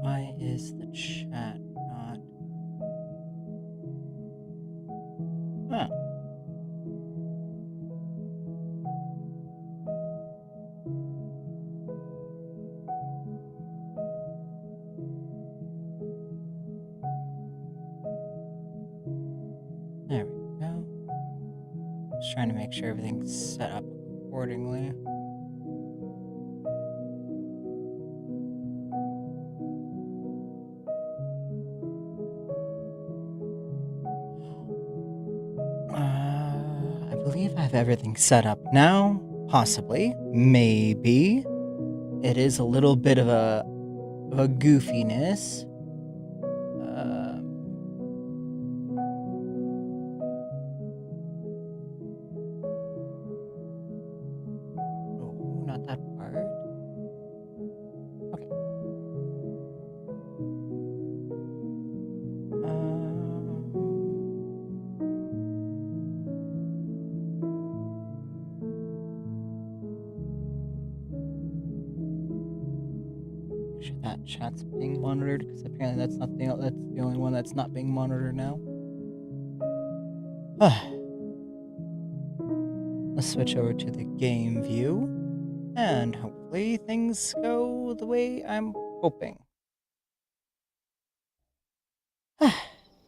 Why is the chat not... Huh. There we go. Just trying to make sure everything's set up accordingly. I believe I have everything set up now. Possibly. Maybe. It is a little bit of a goofiness. Oh, not that part. Okay. Make sure that chat's being monitored, because apparently that's not that's the only one that's not being monitored now. Let's switch over to the game view, and hopefully things go the way I'm hoping.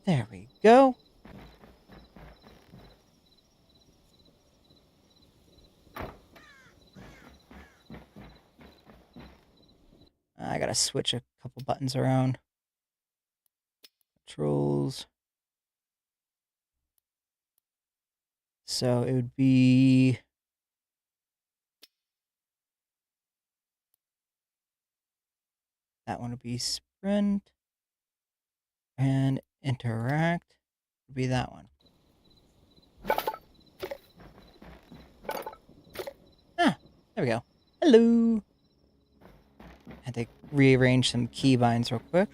There we go. I gotta switch a couple buttons around. Controls. So it would be... that one would be sprint. And interact would be that one. Ah, there we go. Hello. Had to rearrange some keybinds real quick.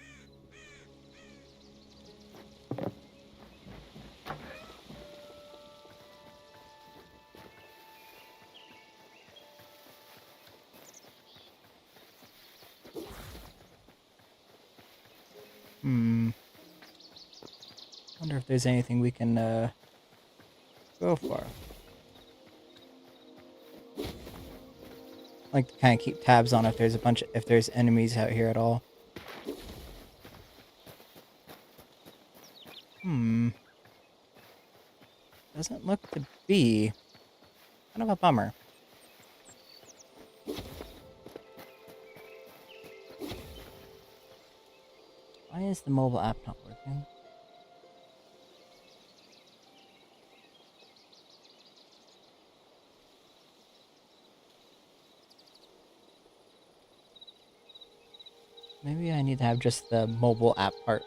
Wonder if there's anything we can go for. Like to kind of keep tabs on if there's enemies out here at all. Doesn't look to be. Kind of a bummer. Why is the mobile app not working? Maybe I need to have just the mobile app part.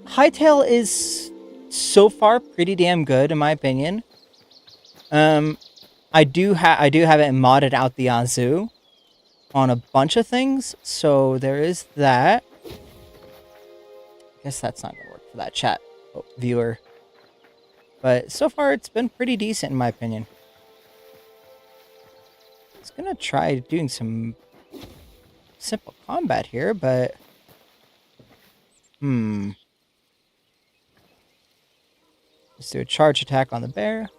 Hytale is so far pretty damn good in my opinion. I do have it modded out the Yazoo on a bunch of things, so there is that. I guess that's not gonna work for that chat viewer. But so far it's been pretty decent in my opinion. I was gonna try doing some simple combat here, but let's do a charge attack on the bear.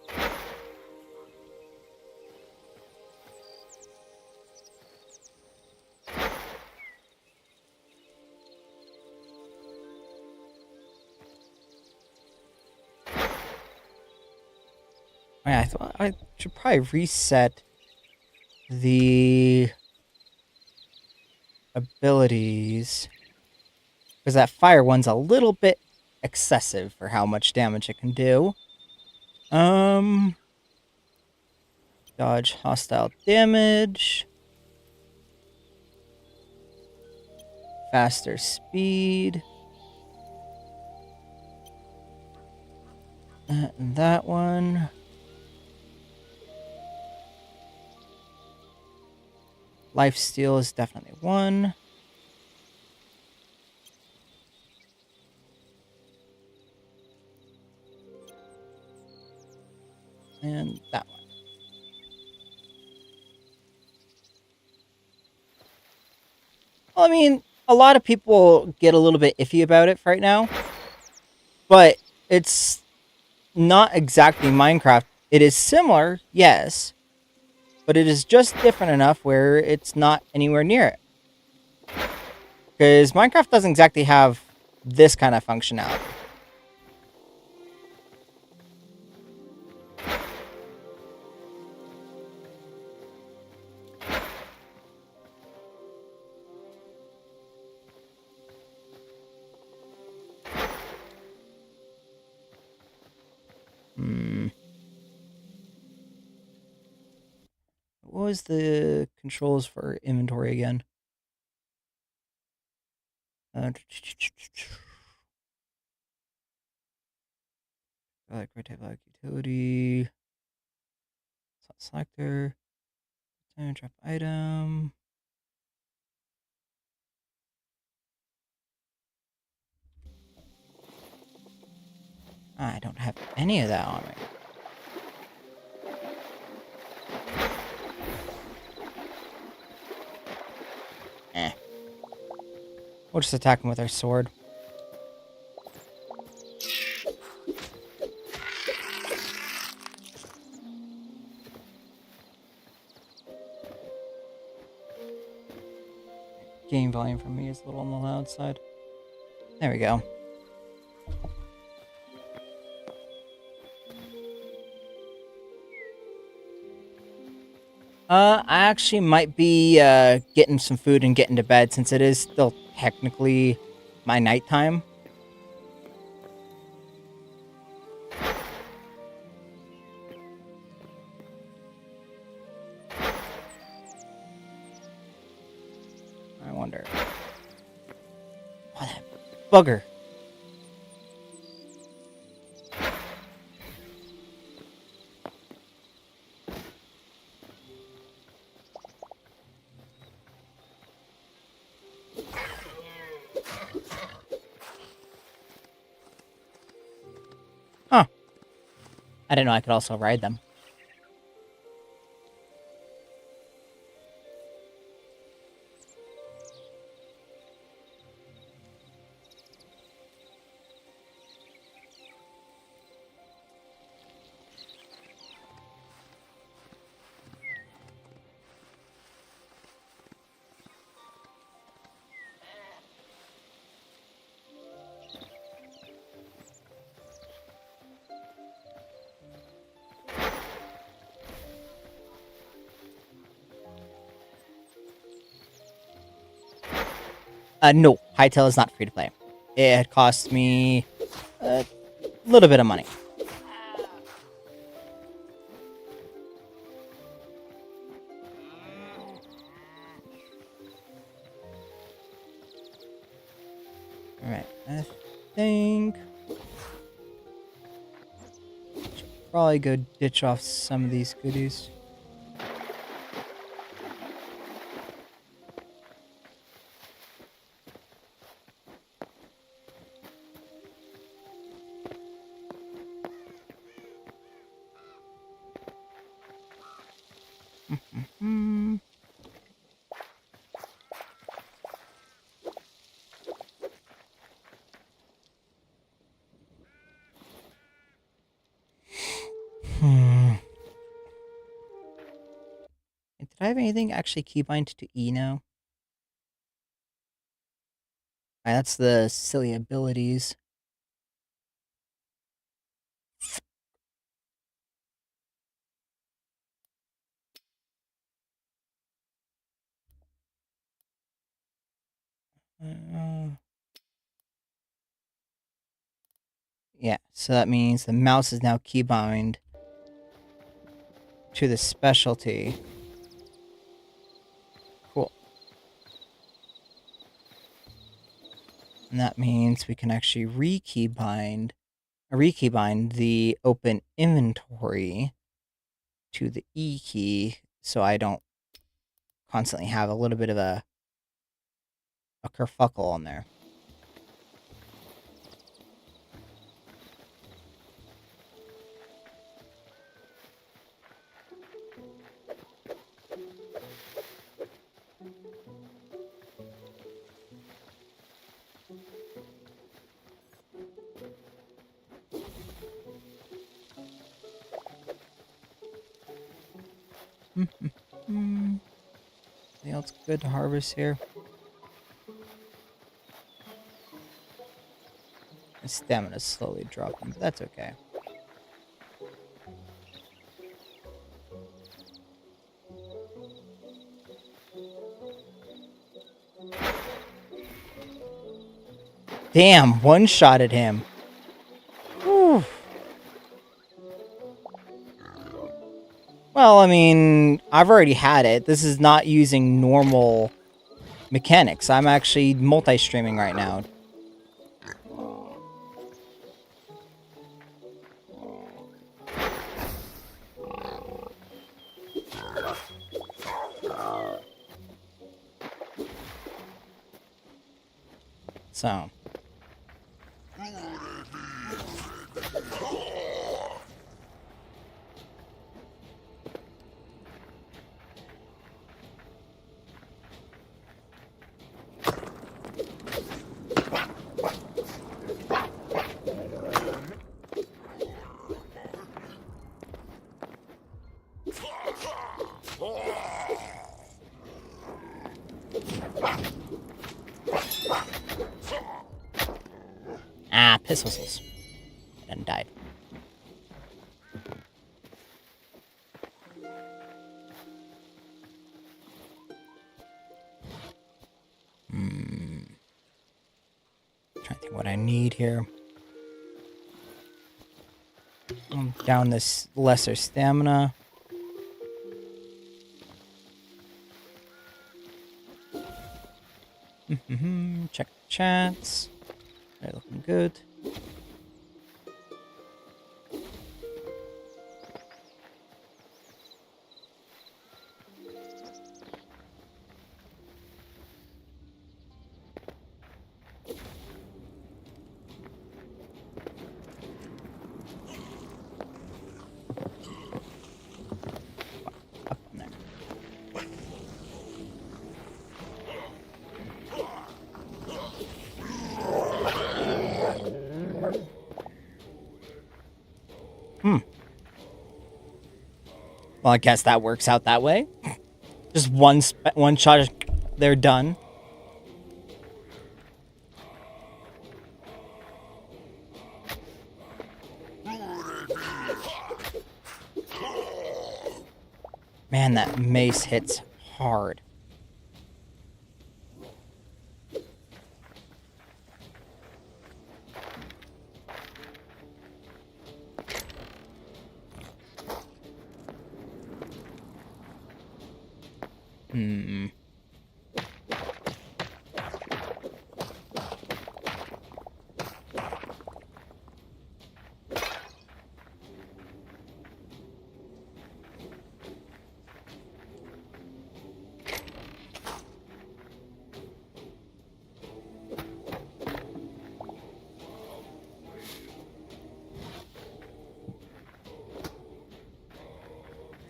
I thought I should probably reset the abilities, because that fire one's a little bit excessive for how much damage it can do. Dodge hostile damage. Faster speed. that and that one. Life steal is definitely one. And that one. Well, I mean, a lot of people get a little bit iffy about it right now, but it's not exactly Minecraft. It is similar, yes, but it is just different enough where it's not anywhere near it. Because Minecraft doesn't exactly have this kind of functionality. Hmm. What was the controls for inventory again? Like like utility. Selector. Drop item. I don't have any of that on me. Eh. We'll just attack him with our sword. Game volume for me is a little on the loud side. There we go. I actually might be getting some food and getting to bed since it is still technically my nighttime. I wonder. Oh, that bugger. Huh. I didn't know I could also ride them. No, Hytale is not free to play. It costs me a little bit of money. Alright, I think... should probably go ditch off some of these goodies. Hmm. Did I have anything actually keybind to E now? Alright, that's the silly abilities. Yeah, so that means the mouse is now keybind to the specialty. Cool. And that means we can actually re-keybind, rekeybind the open inventory to the E key so I don't constantly have a little bit of a kerfuckle on there. Anything else good to harvest here? My stamina's slowly dropping, but that's okay. Damn, one-shotted him. Whew. Well, I mean, I've already had it. This is not using normal mechanics. I'm actually multi-streaming right now. So. Ah, piss whistles. And died. Trying to think what I need here. Down this lesser stamina. Check the chats. They're looking good. Up on there. Well, I guess that works out that way. Just one shot, they're done. Man, that mace hits hard.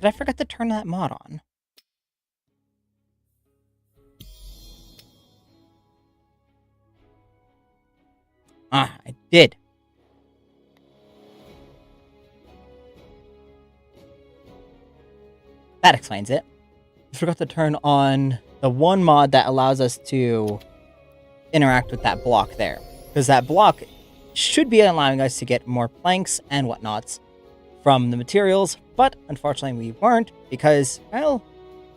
Did I forget to turn that mod on? Ah, I did. That explains it. I forgot to turn on the one mod that allows us to interact with that block there. Because that block should be allowing us to get more planks and whatnots from the materials, but unfortunately we weren't because, well,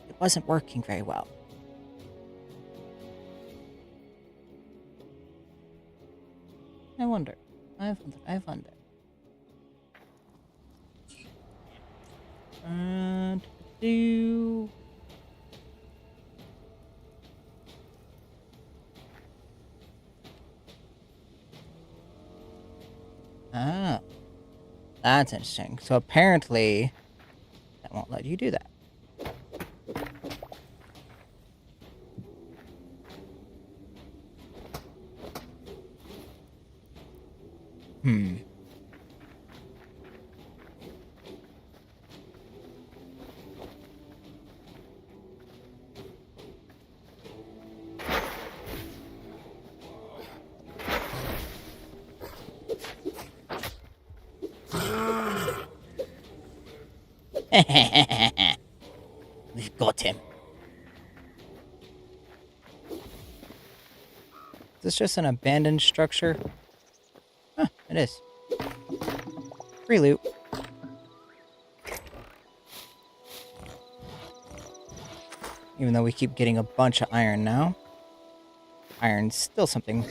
it wasn't working very well. I wonder. I wonder. Do... Oh, that's interesting. So apparently, that won't let you do that. Hmm. We've got him. Is this just an abandoned structure? Huh, it is. Free loot. Even though we keep getting a bunch of iron now. Iron's still something.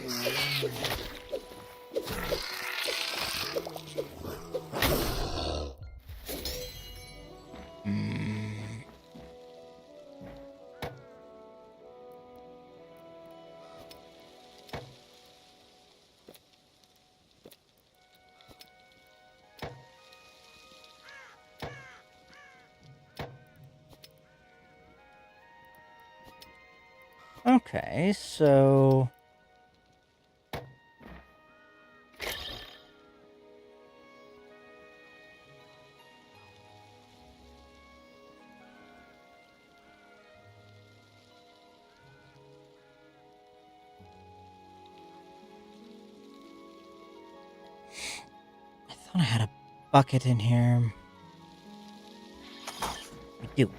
Okay, so... I thought I had a bucket in here. I do.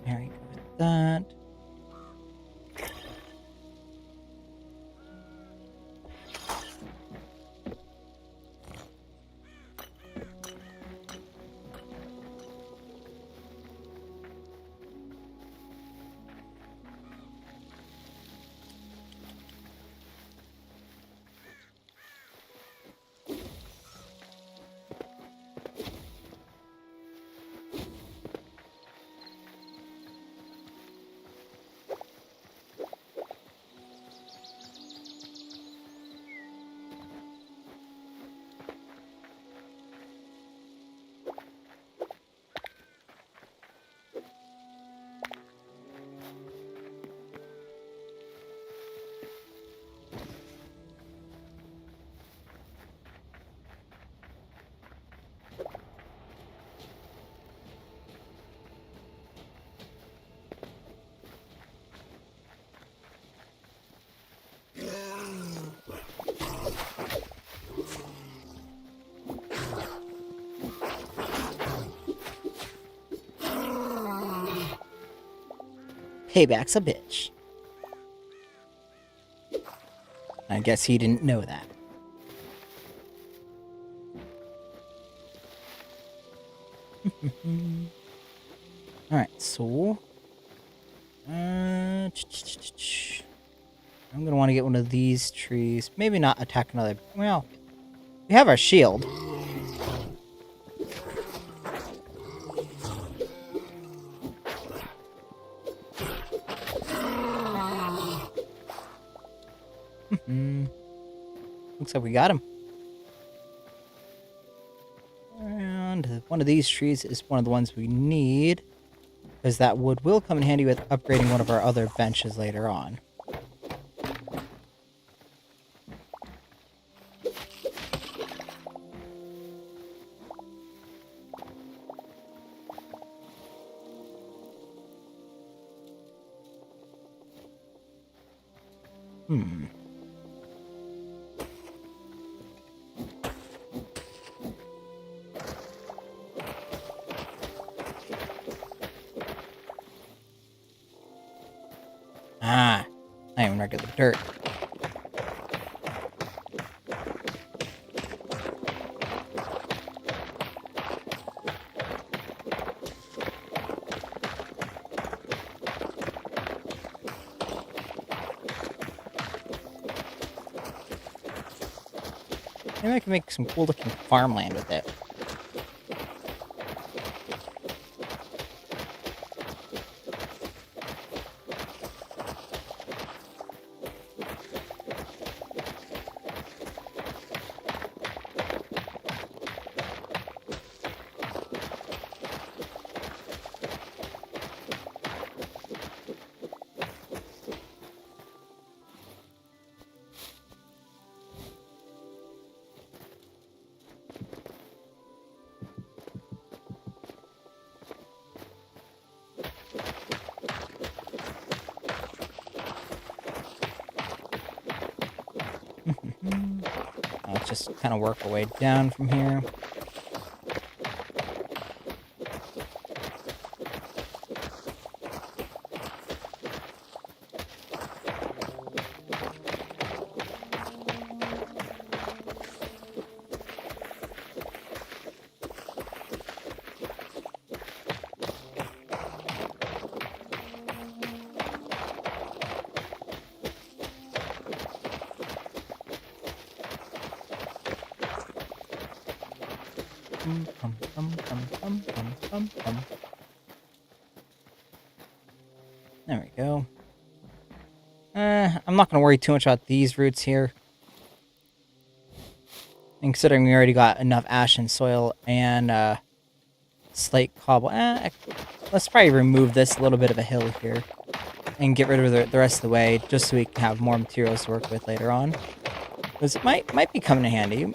Very good with that. Payback's a bitch. I guess he didn't know that. Alright, so... I'm gonna want to get one of these trees. Maybe not attack another... Well, we have our shield. Looks like we got him. And one of these trees is one of the ones we need, because that wood will come in handy with upgrading one of our other benches later on. Ah, Not even regular dirt. Maybe I can make some cool looking farmland with it. Let's just kind of work our way down from here. There we go. I'm not going to worry too much about these roots here. And considering we already got enough ashen soil and slate cobble, let's probably remove this little bit of a hill here and get rid of the rest of the way, just so we can have more materials to work with later on. Because it might be coming in handy.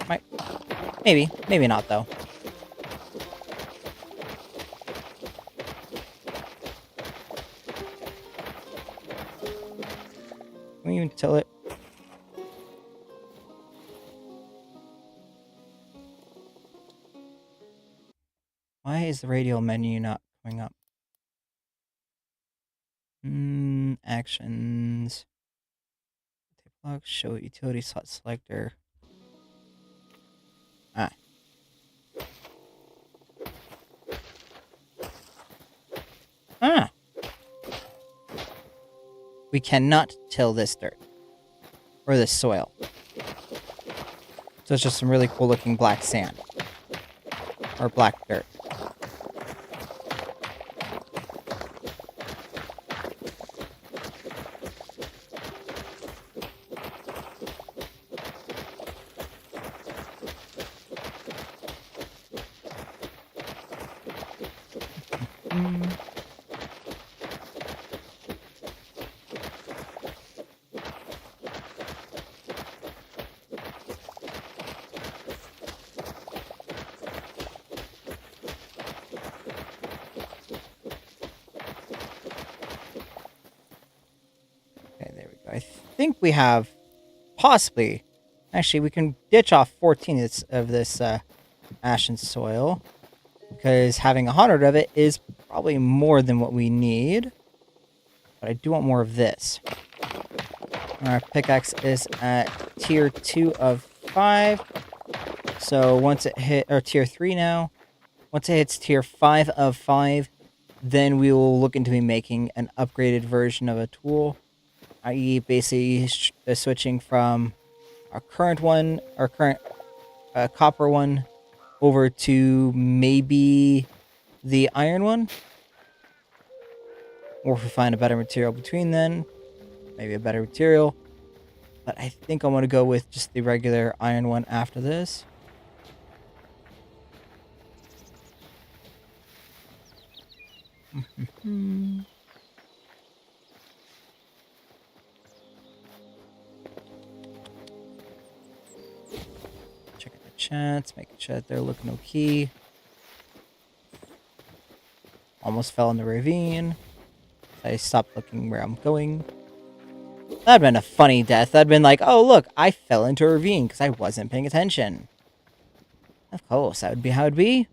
Maybe not though. Can we even till it? Why is the radial menu not coming up? Actions. Log, show utility slot selector. We cannot till this dirt. Or this soil. So it's just some really cool looking black sand. Or black dirt. I think we have possibly... Actually, we can ditch off 14 of this ashen soil. Because having 100 of it is probably more than what we need. But I do want more of this. Our pickaxe is at tier 2 of 5. So once it hit... Or tier 3 now. Once it hits tier 5 of 5, then we will look into making an upgraded version of a tool. I.e. basically switching from our current copper one, over to maybe the iron one. Or if we find a better material between then, maybe a better material. But I think I'm going to go with just the regular iron one after this. Checking the chats, making sure that they're looking okay. Almost fell in the ravine. I stopped looking where I'm going. That'd been a funny death. That'd been like, oh look, I fell into a ravine because I wasn't paying attention. Of course, that would be how it'd be.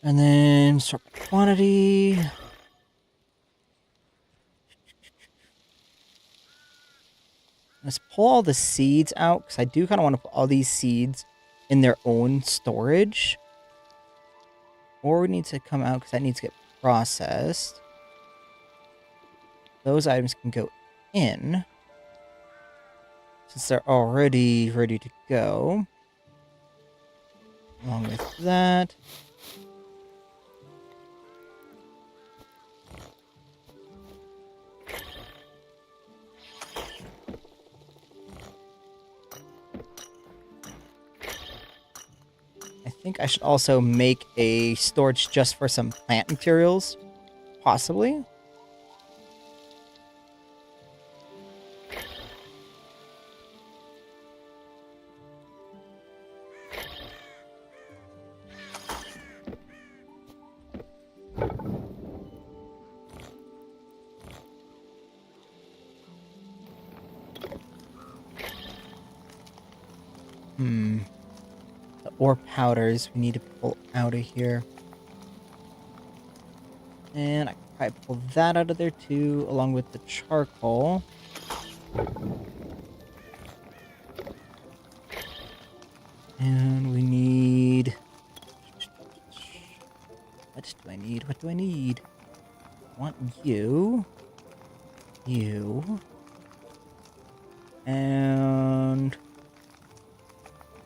And then sort by quantity. Let's pull all the seeds out, because I do kind of want to put all these seeds in their own storage. Or we need to come out, because that needs to get processed. Those items can go in, since they're already ready to go. Along with that. I think I should also make a storage just for some plant materials. Possibly. The ore powders we need to pull out of here. And I can probably pull that out of there too, along with the charcoal. And we need... What do I need? What do I need? I want you. You. And...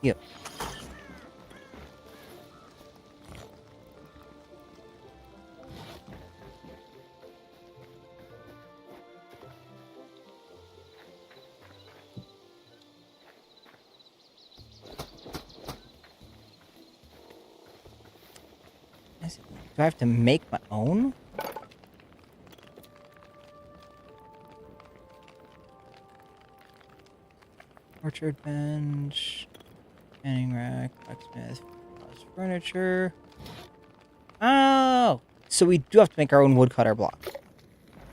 you. Do I have to make my own? Orchard bench, canning rack, blacksmith, furniture. Oh! So we do have to make our own woodcutter block.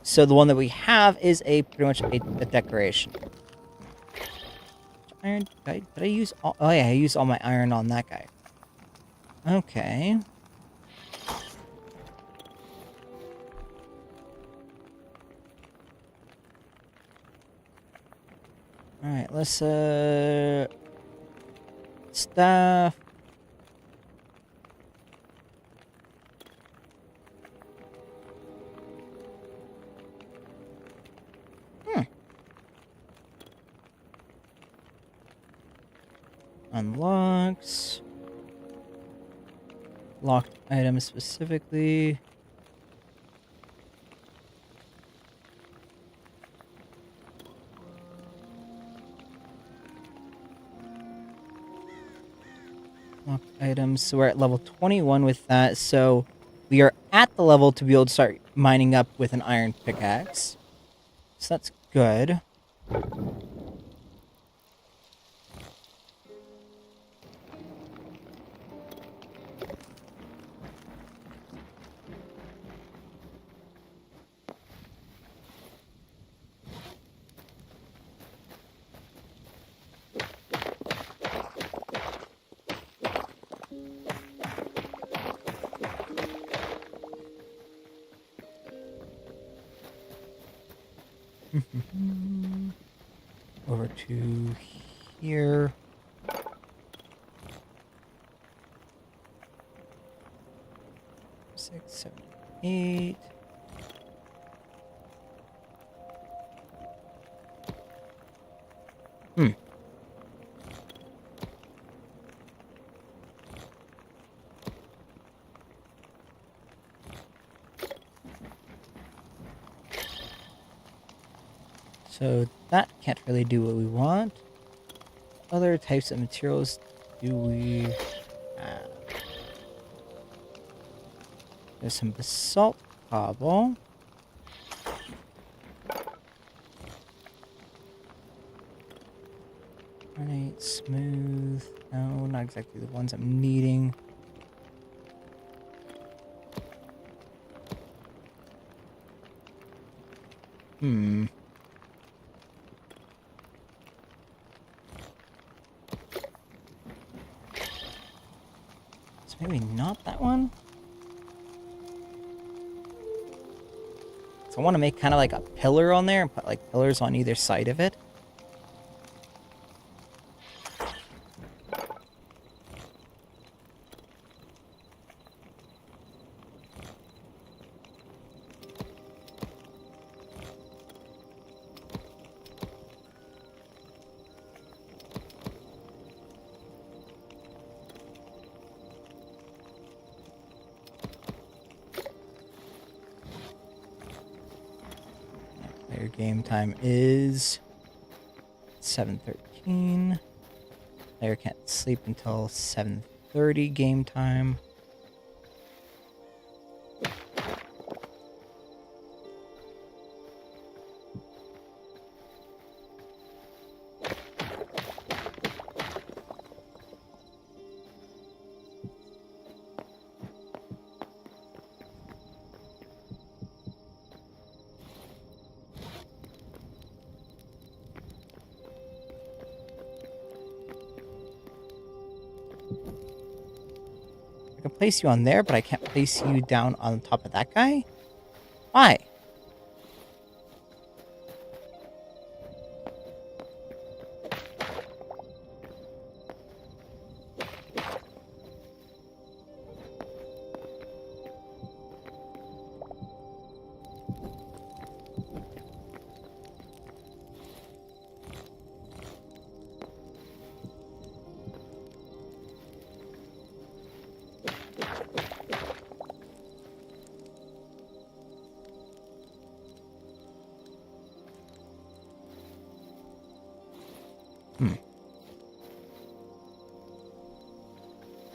So the one that we have is pretty much a decoration. Iron? Did I use all... Oh yeah, I used all my iron on that guy. Okay. Alright, let's, stuff. Unlocks. Locked items specifically. Locked items. So we're at level 21 with that. So we are at the level to be able to start mining up with an iron pickaxe. So that's good. Over to here. Six, 7, 8. So that can't really do what we want. Other types of materials do we have? There's some basalt cobble. Granite, smooth. No, not exactly the ones I'm needing. So maybe not that one? So I want to make kind of like a pillar on there and put like pillars on either side of it. Player game time is 7:13. Player can't sleep until 7:30 game time. I can place you on there, but I can't place you down on top of that guy? Why?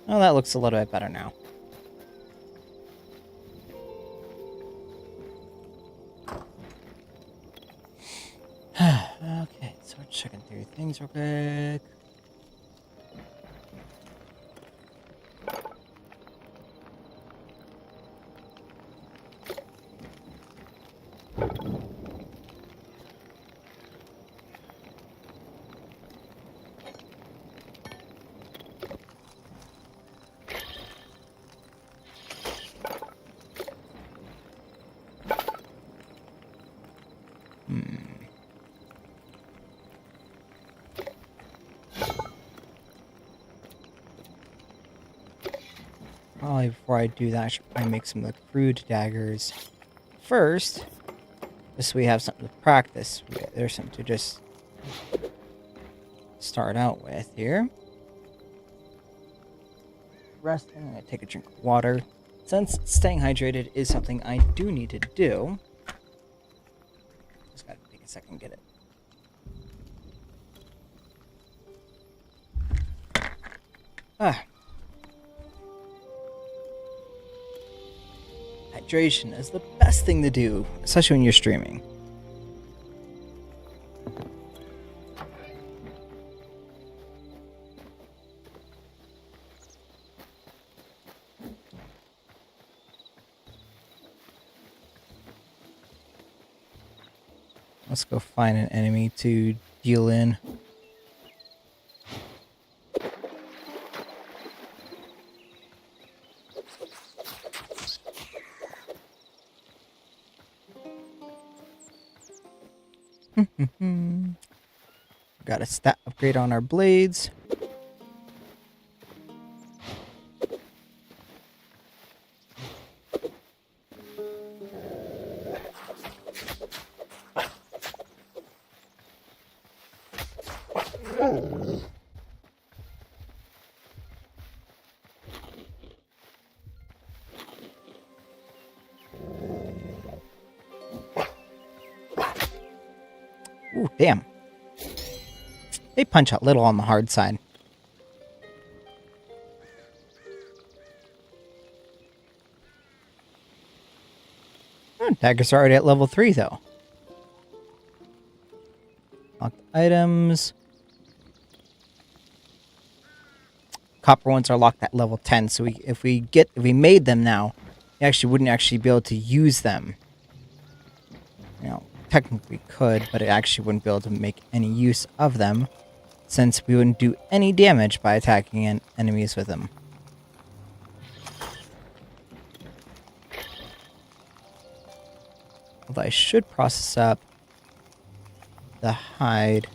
Oh, that looks a little bit better now. Okay, so we're checking through things real quick. Probably before I do that, I should probably make some of the crude daggers first. Just so we have something to practice. There's something to just start out with here. Resting, I'm gonna take a drink of water. Since staying hydrated is something I do need to do. Just gotta take a second to get it. Hydration is the best thing to do, especially when you're streaming. Let's go find an enemy to deal in. Got a stat upgrade on our blades. Ooh, damn. They punch a little on the hard side. Oh, daggers are already at level 3, though. Locked items. Copper ones are locked at level 10, so if we made them now, we actually wouldn't actually be able to use them. You know, technically could, but it actually wouldn't be able to make any use of them, since we wouldn't do any damage by attacking enemies with them. Although I should process up the hide.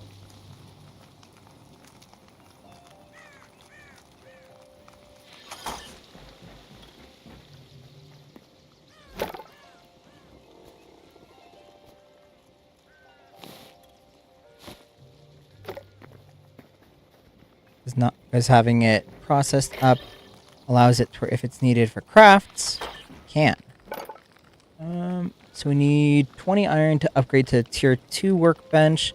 Is not because having it processed up allows it to, if it's needed for crafts, can. So we need 20 iron to upgrade to tier 2 workbench.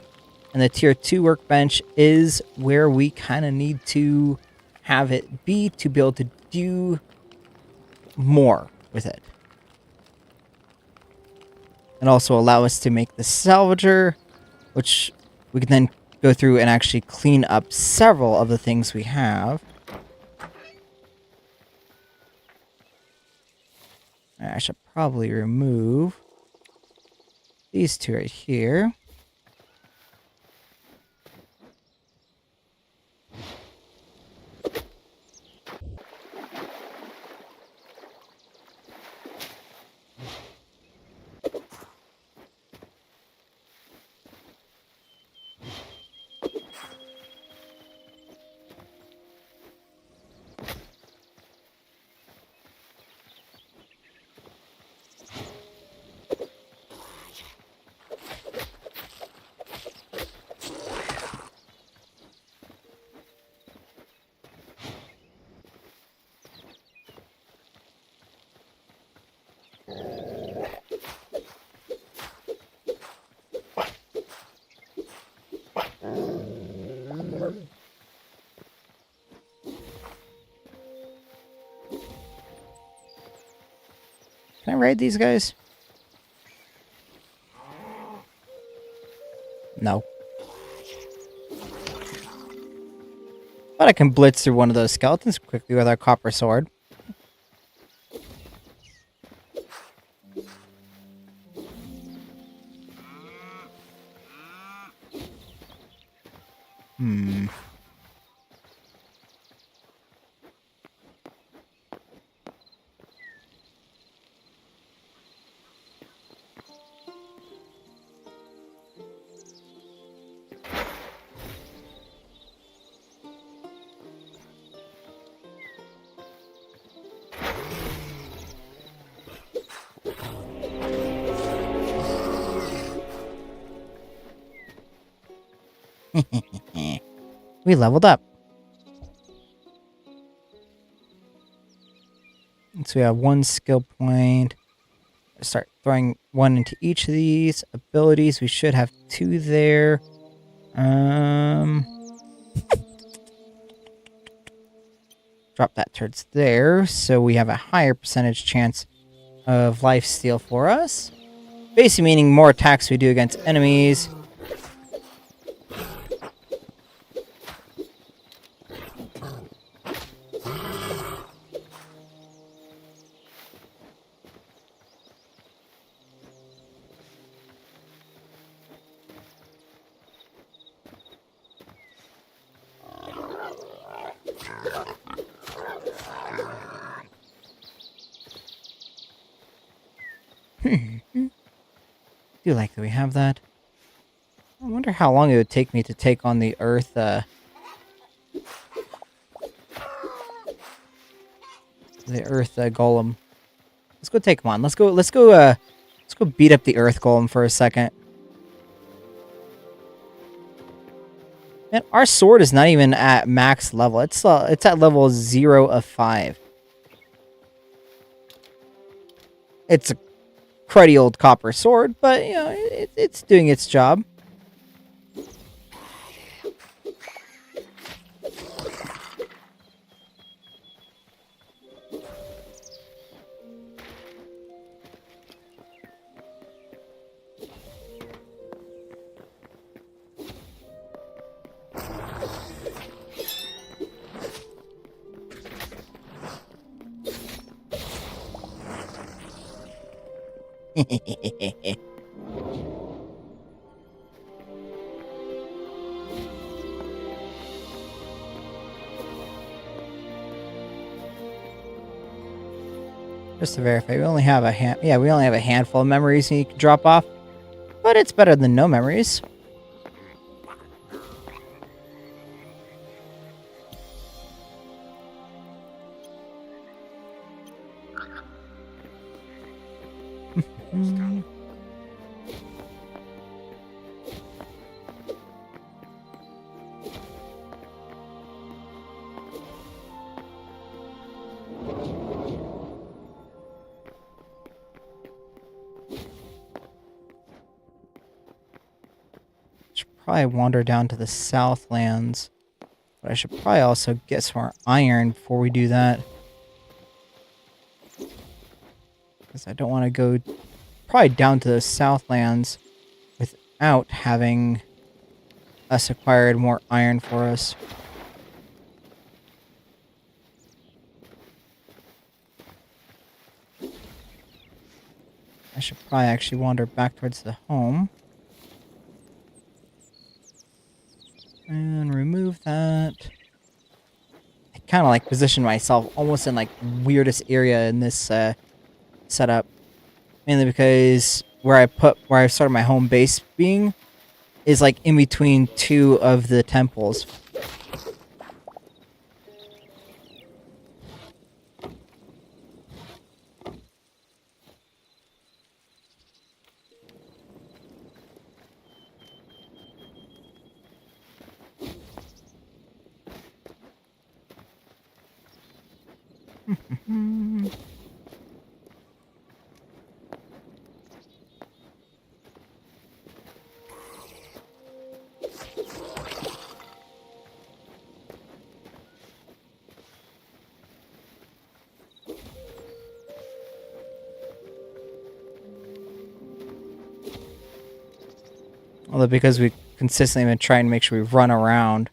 And the tier 2 workbench is where we kind of need to have it be to able to do more with it. And also allow us to make the salvager, which we can then go through and actually clean up several of the things we have. I should probably remove these two right here. Can I raid these guys? No. But I can blitz through one of those skeletons quickly with our copper sword. We leveled up. So we have one skill point. Start throwing one into each of these abilities. We should have two there. Drop that towards there, so we have a higher percentage chance of lifesteal for us. Basically meaning more attacks we do against enemies. Do like that we have that. I wonder how long it would take me to take on the Earth. The Earth Golem. Let's go take him on. Let's go. Let's go beat up the Earth Golem for a second. And our sword is not even at max level. It's at level 0 of 5. It's a cruddy old copper sword, but you know it's doing its job. Just to verify, we only have we only have a handful of memories you can drop off, but it's better than no memories. Probably wander down to the Southlands, but I should probably also get some more iron before we do that, because I don't want to go probably down to the Southlands without having us acquired more iron for us. I should probably actually wander back towards the home. And remove that. I kind of like position myself almost in like weirdest area in this setup, mainly because where I started my home base being is like in between two of the temples. Although because we consistently been trying to make sure we run around,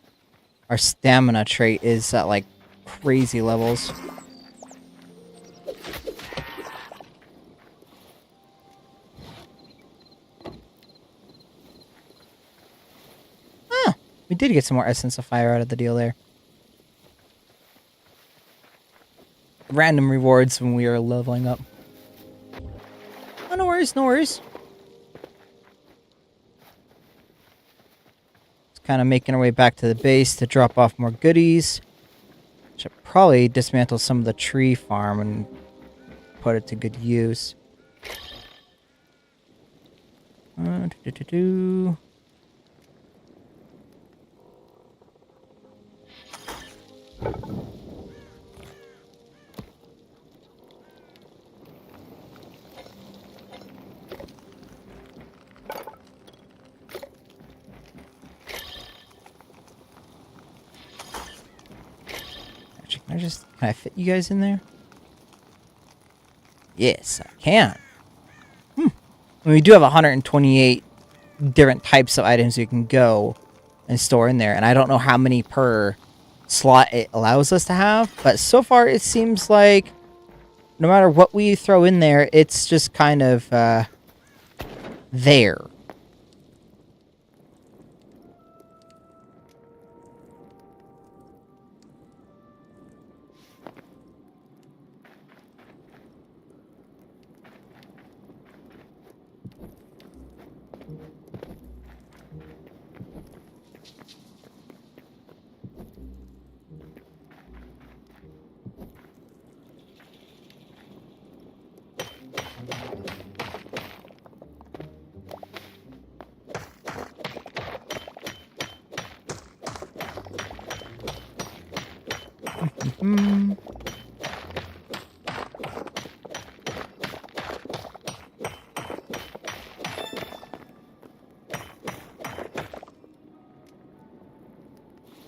our stamina trait is at like crazy levels. We did get some more Essence of Fire out of the deal there. Random rewards when we are leveling up. Oh, no worries, no worries. Just kind of making our way back to the base to drop off more goodies. Should probably dismantle some of the tree farm and put it to good use. Can I fit you guys in there? Yes, I can. We do have 128 different types of items you can go and store in there, and I don't know how many per slot it allows us to have, but so far it seems like no matter what we throw in there, it's just kind of there.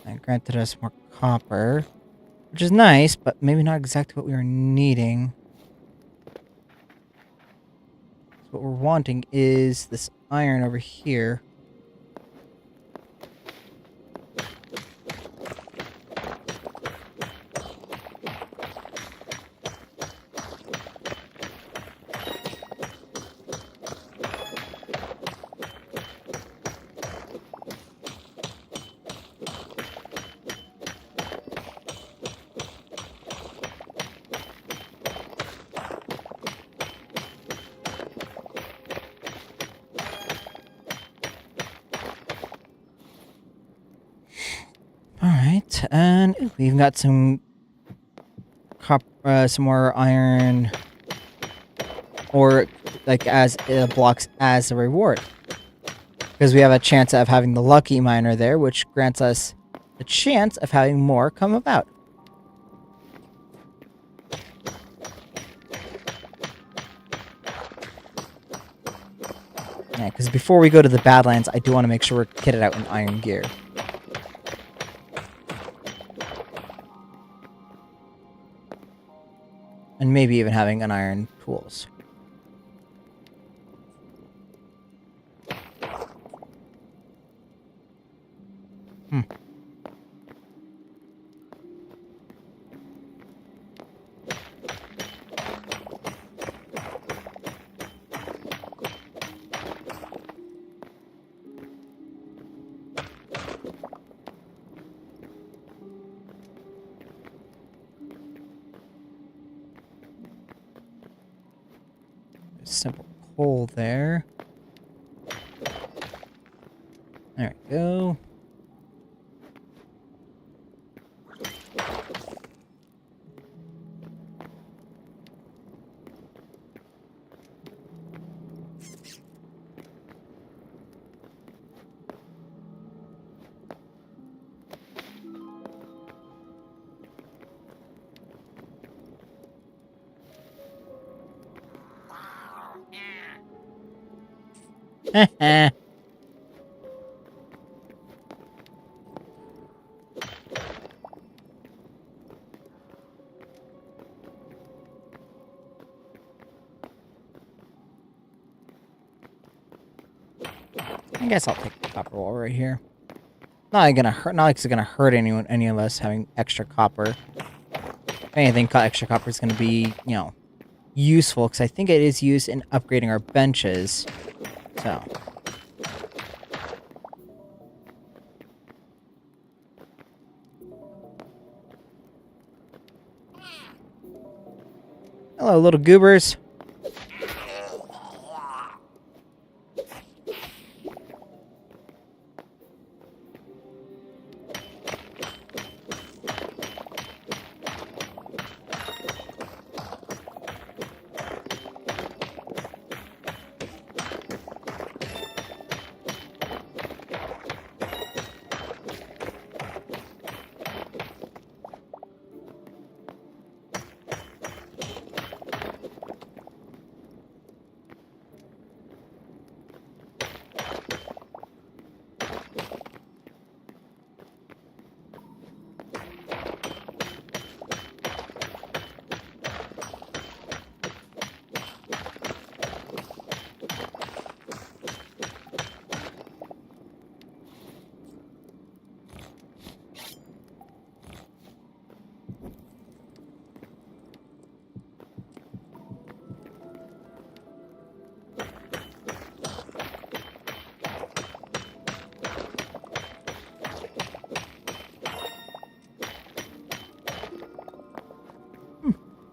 That granted us more copper, which is nice, but maybe not exactly what we were needing. What we're wanting is this iron over here. and ooh, we even got some some more iron, or like as blocks as a reward, because we have a chance of having the lucky miner there, which grants us the chance of having more come about. Yeah, because before we go to the Badlands, I do want to make sure we're kitted out in iron gear. And maybe even having an iron tools. Hmm. Simple coal there. There we go. I guess I'll take the copper wall right here. Not like it's gonna hurt any of us having extra copper. If anything, extra copper is gonna be, useful, because I think it is used in upgrading our benches. So. Hello, little goobers.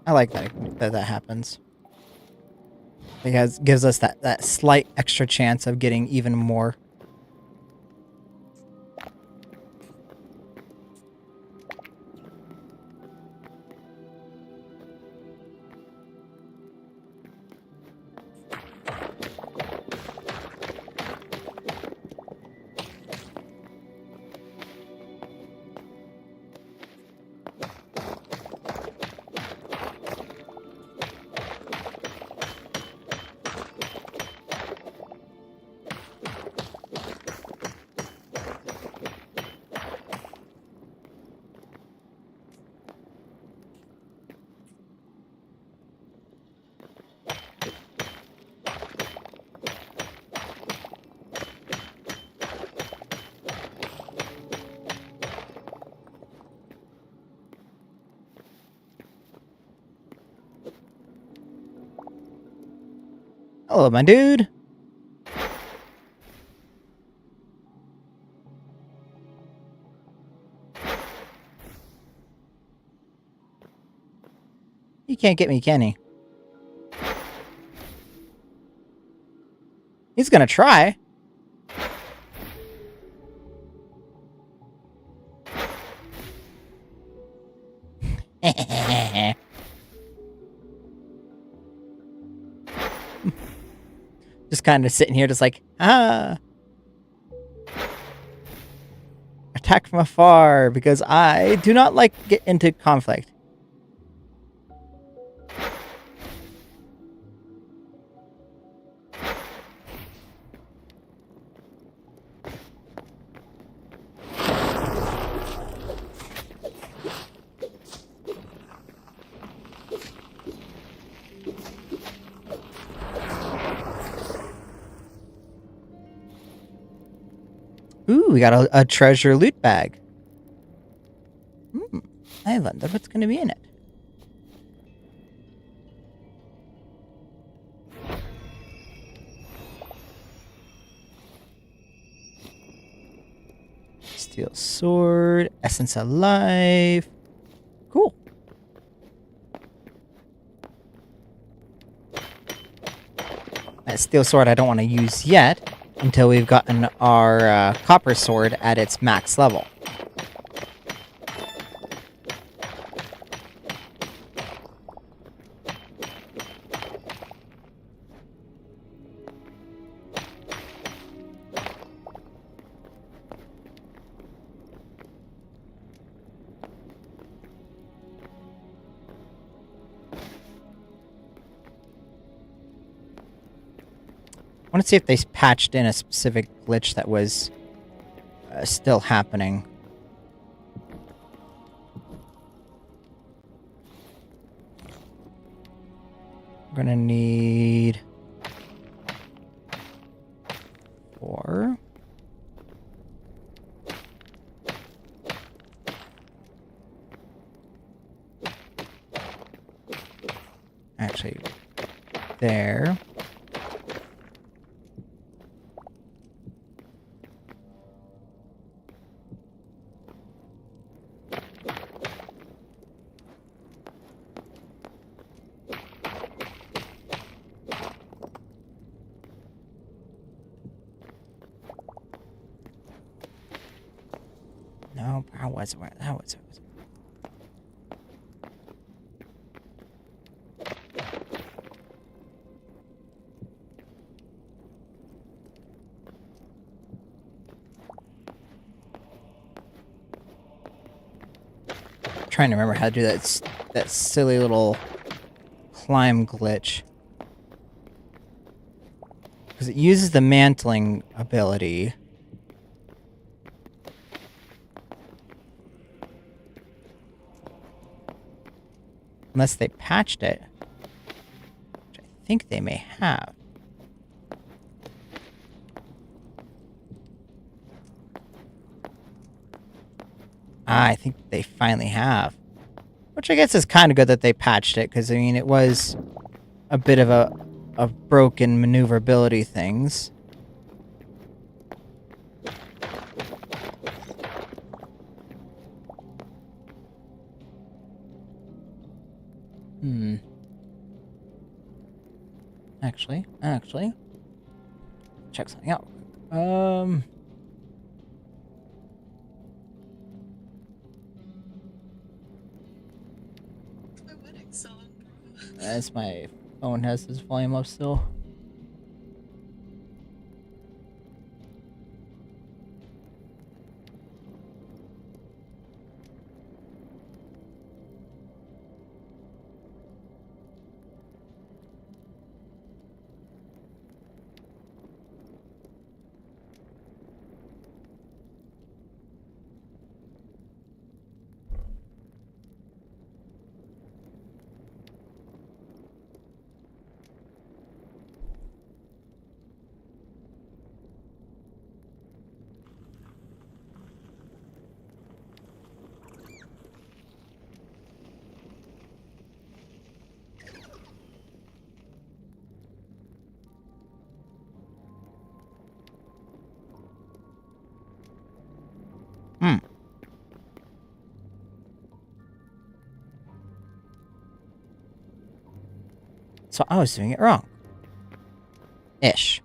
I like that happens. It gives us that slight extra chance of getting even more. Hello, my dude. He can't get me, can he? He's gonna try. just kind of sitting here, just like, attack from afar, because I do not like get into conflict. Ooh, we got a treasure loot bag. I wonder what's going to be in it. Steel sword, essence of life. Cool. That steel sword I don't want to use yet until we've gotten our copper sword at its max level. I want to see if they patched in a specific glitch that was still happening. We're gonna need 4. Actually, there. No, how was it? How was it? Trying to remember how to do that silly little climb glitch, because it uses the mantling ability. Unless they patched it, which I think they may have. I think they finally have. Which I guess is kind of good that they patched it, because, I mean, it was a bit of a broken maneuverability things. Actually. Check something out. As my phone has this volume up still. So I was doing it wrong. Ish.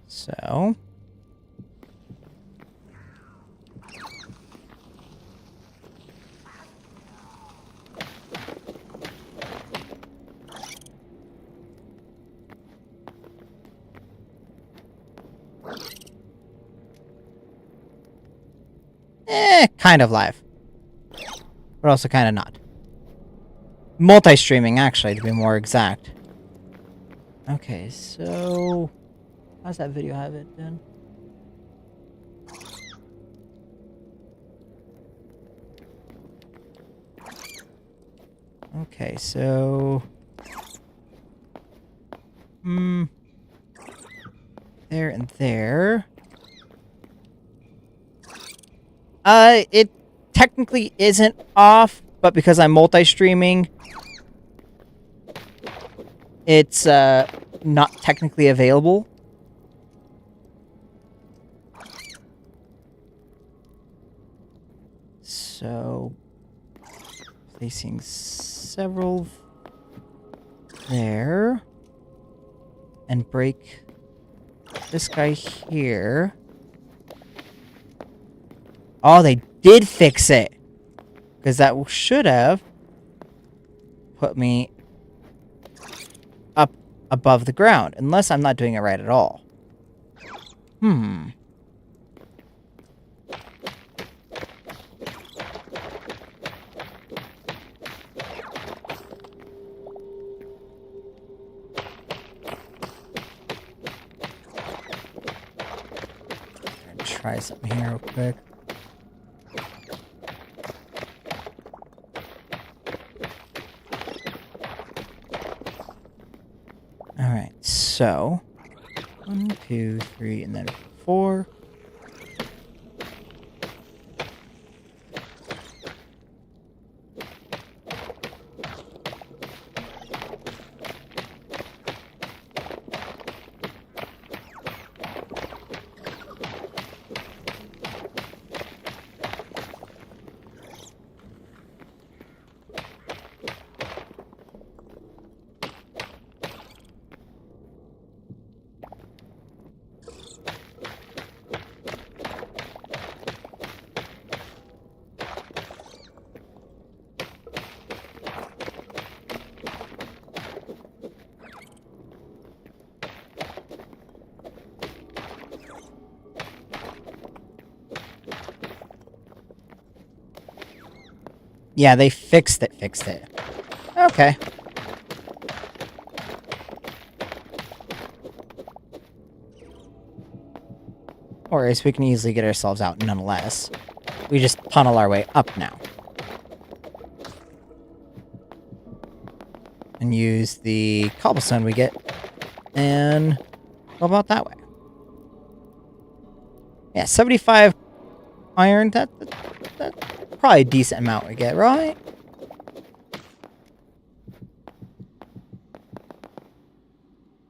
So kind of live. But also kind of not. Multi-streaming, actually, to be more exact. Okay, so... how's that video have it done? Okay, so... there and there. It technically isn't off, but because I'm multi-streaming, it's, not technically available. So, placing several there, and break this guy here. Oh, they did fix it! Because that should have put me up above the ground, unless I'm not doing it right at all. Try something here real quick. Alright, so 1, 2, 3, and then 4. Yeah, they fixed it. Okay. Or as we can easily get ourselves out nonetheless. We just tunnel our way up now. And use the cobblestone we get. And go about that way. Yeah, 75 iron. That's probably a decent amount we get, right?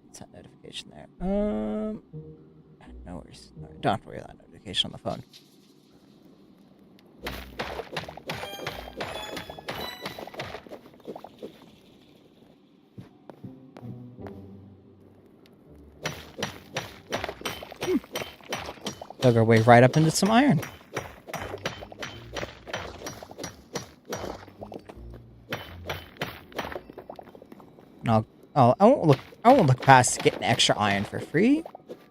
What's that notification there? No worries. Don't have to worry about that notification on the phone. Dug our way right up into some iron. And I won't look past getting extra iron for free.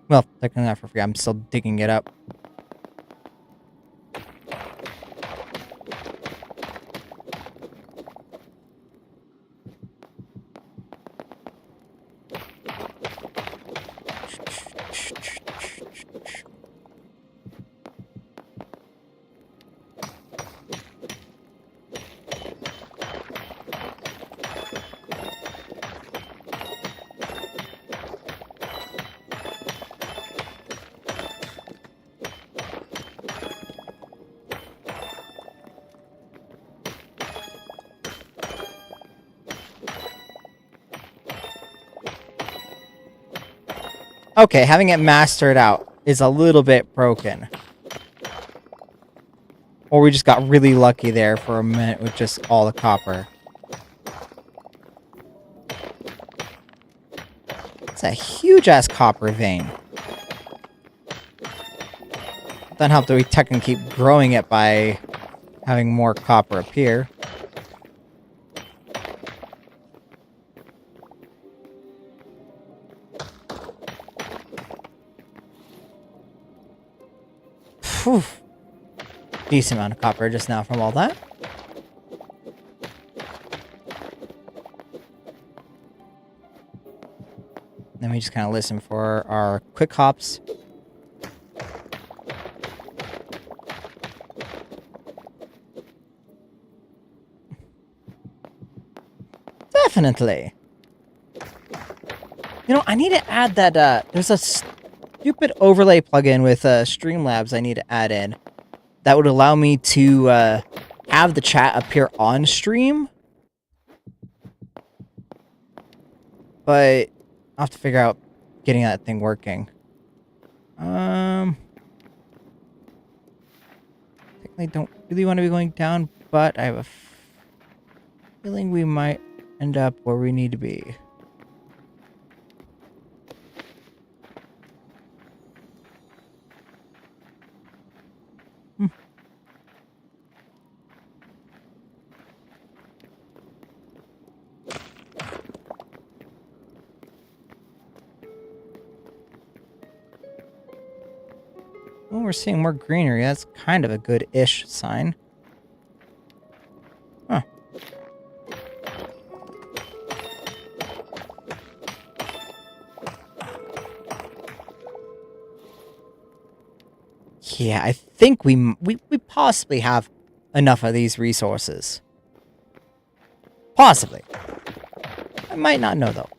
Well, technically not for free. I'm still digging it up. Okay, having it mastered out is a little bit broken. Or we just got really lucky there for a minute with just all the copper. It's a huge-ass copper vein. Doesn't help that we technically keep growing it by having more copper appear. Phew. decent amount of copper just now from all that. Then we just kind of listen for our quick hops. Definitely. You know, I need to add that, there's a stupid overlay plugin with Streamlabs I need to add in that would allow me to have the chat appear on stream. But I'll have to figure out getting that thing working. Technically don't really want to be going down, but I have a feeling we might end up where we need to be. Well, we're seeing more greenery. That's kind of a good-ish sign. Huh. Yeah, I think we possibly have enough of these resources. Possibly. I might not know, though.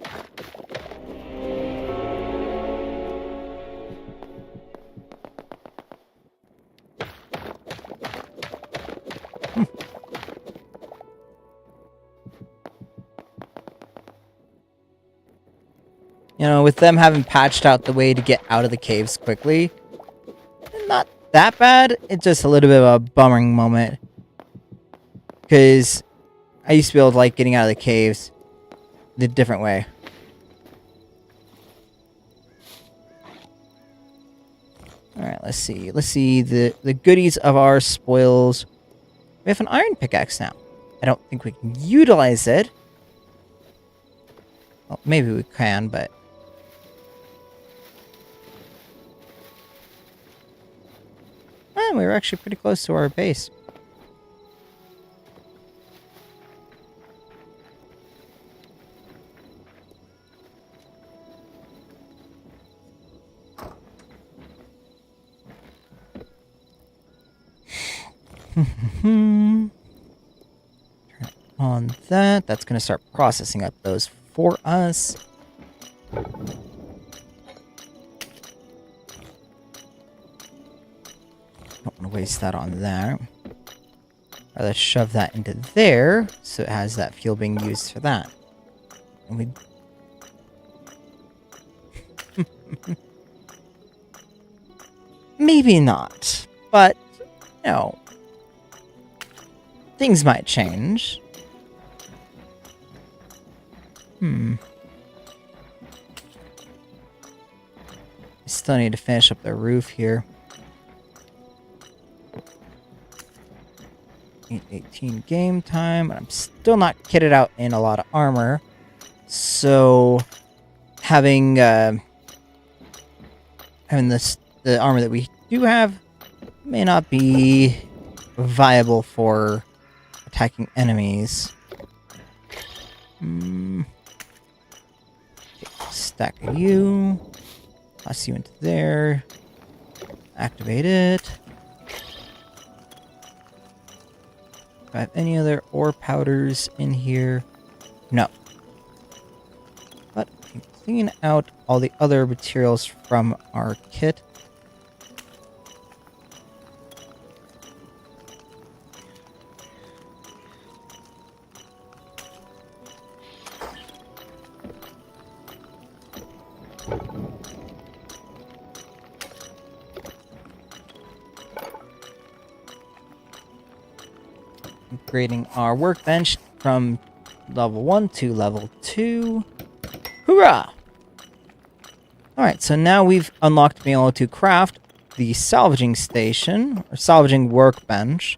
You know, with them having patched out the way to get out of the caves quickly, not that bad. It's just a little bit of a bumming moment. Because I used to be able to like getting out of the caves the different way. Alright, let's see. Let's see the goodies of our spoils. We have an iron pickaxe now. I don't think we can utilize it. Well, maybe we can, but... we were actually pretty close to our base. Turn on that. That's going to start processing up those for us. Don't want to waste that on that. Rather shove that into there, so it has that fuel being used for that. And we... Maybe not, but, you know, things might change. I still need to finish up the roof here. 8:18 game time. I'm still not kitted out in a lot of armor, so having the armor that we do have may not be viable for attacking enemies. Stack of you. Toss you into there. Activate it. Do I have any other ore powders in here? No. But I can clean out all the other materials from our kit. Upgrading our workbench from level 1 to level 2. Hoorah! Alright, so now we've unlocked being able to craft the salvaging station, or salvaging workbench,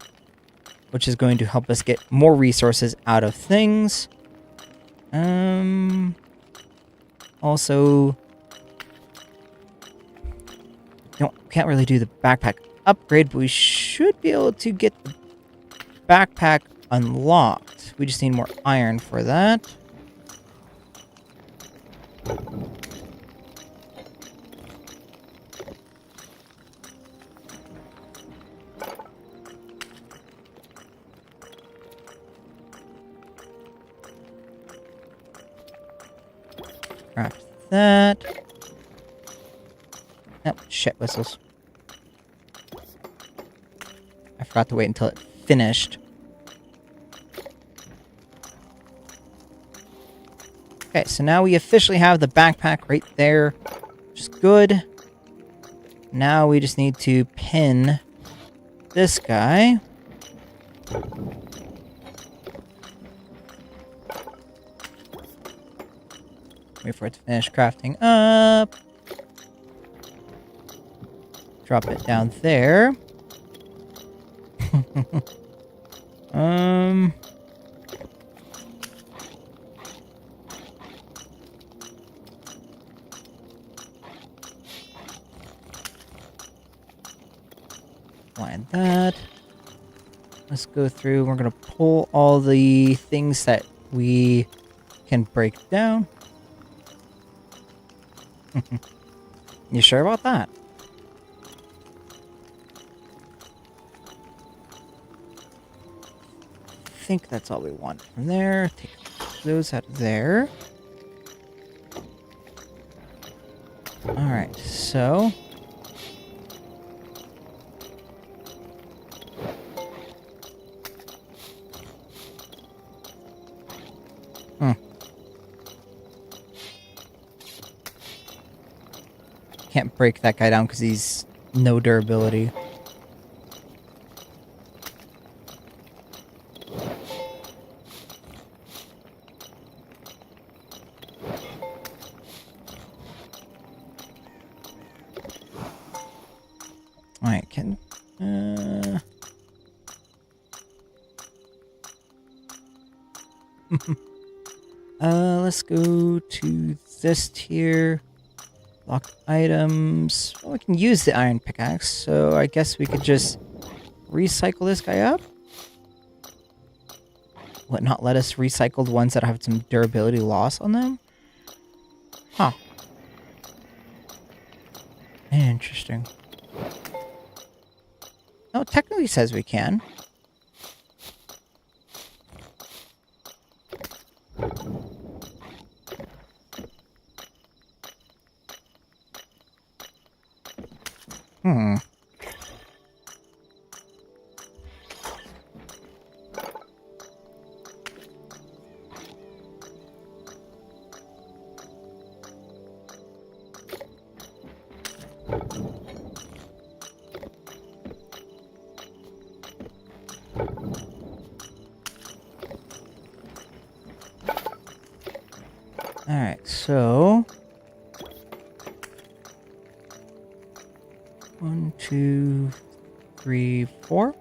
which is going to help us get more resources out of things. Also, can't really do the backpack upgrade, but we should should be able to get the backpack unlocked. We just need more iron for that. Craft that. Oh, shit whistles. I forgot to wait until it finished. Okay, so now we officially have the backpack right there, which is good. Now we just need to pin this guy. Wait for it to finish crafting up. Drop it down there. Line that. Let's go through. We're gonna pull all the things that we can break down. You sure about that? I think that's all we want from there. Take those out of there. Alright, so... Can't break that guy down because he's no durability. Alright, can... let's go to this tier. Locked items. Well, we can use the iron pickaxe, so I guess we could just recycle this guy up. Will it not let us recycle the ones that have some durability loss on them? Huh. Interesting. No, it technically says we can. Alright, so... 1, 2, 3, 4.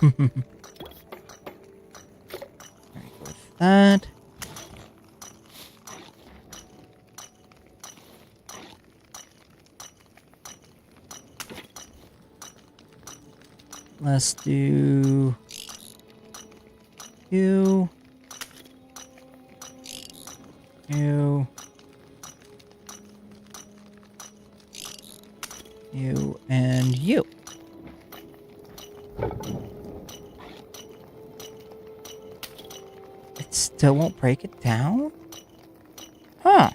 With that. Let's do... You. You. You and you. It still won't break it down? Huh.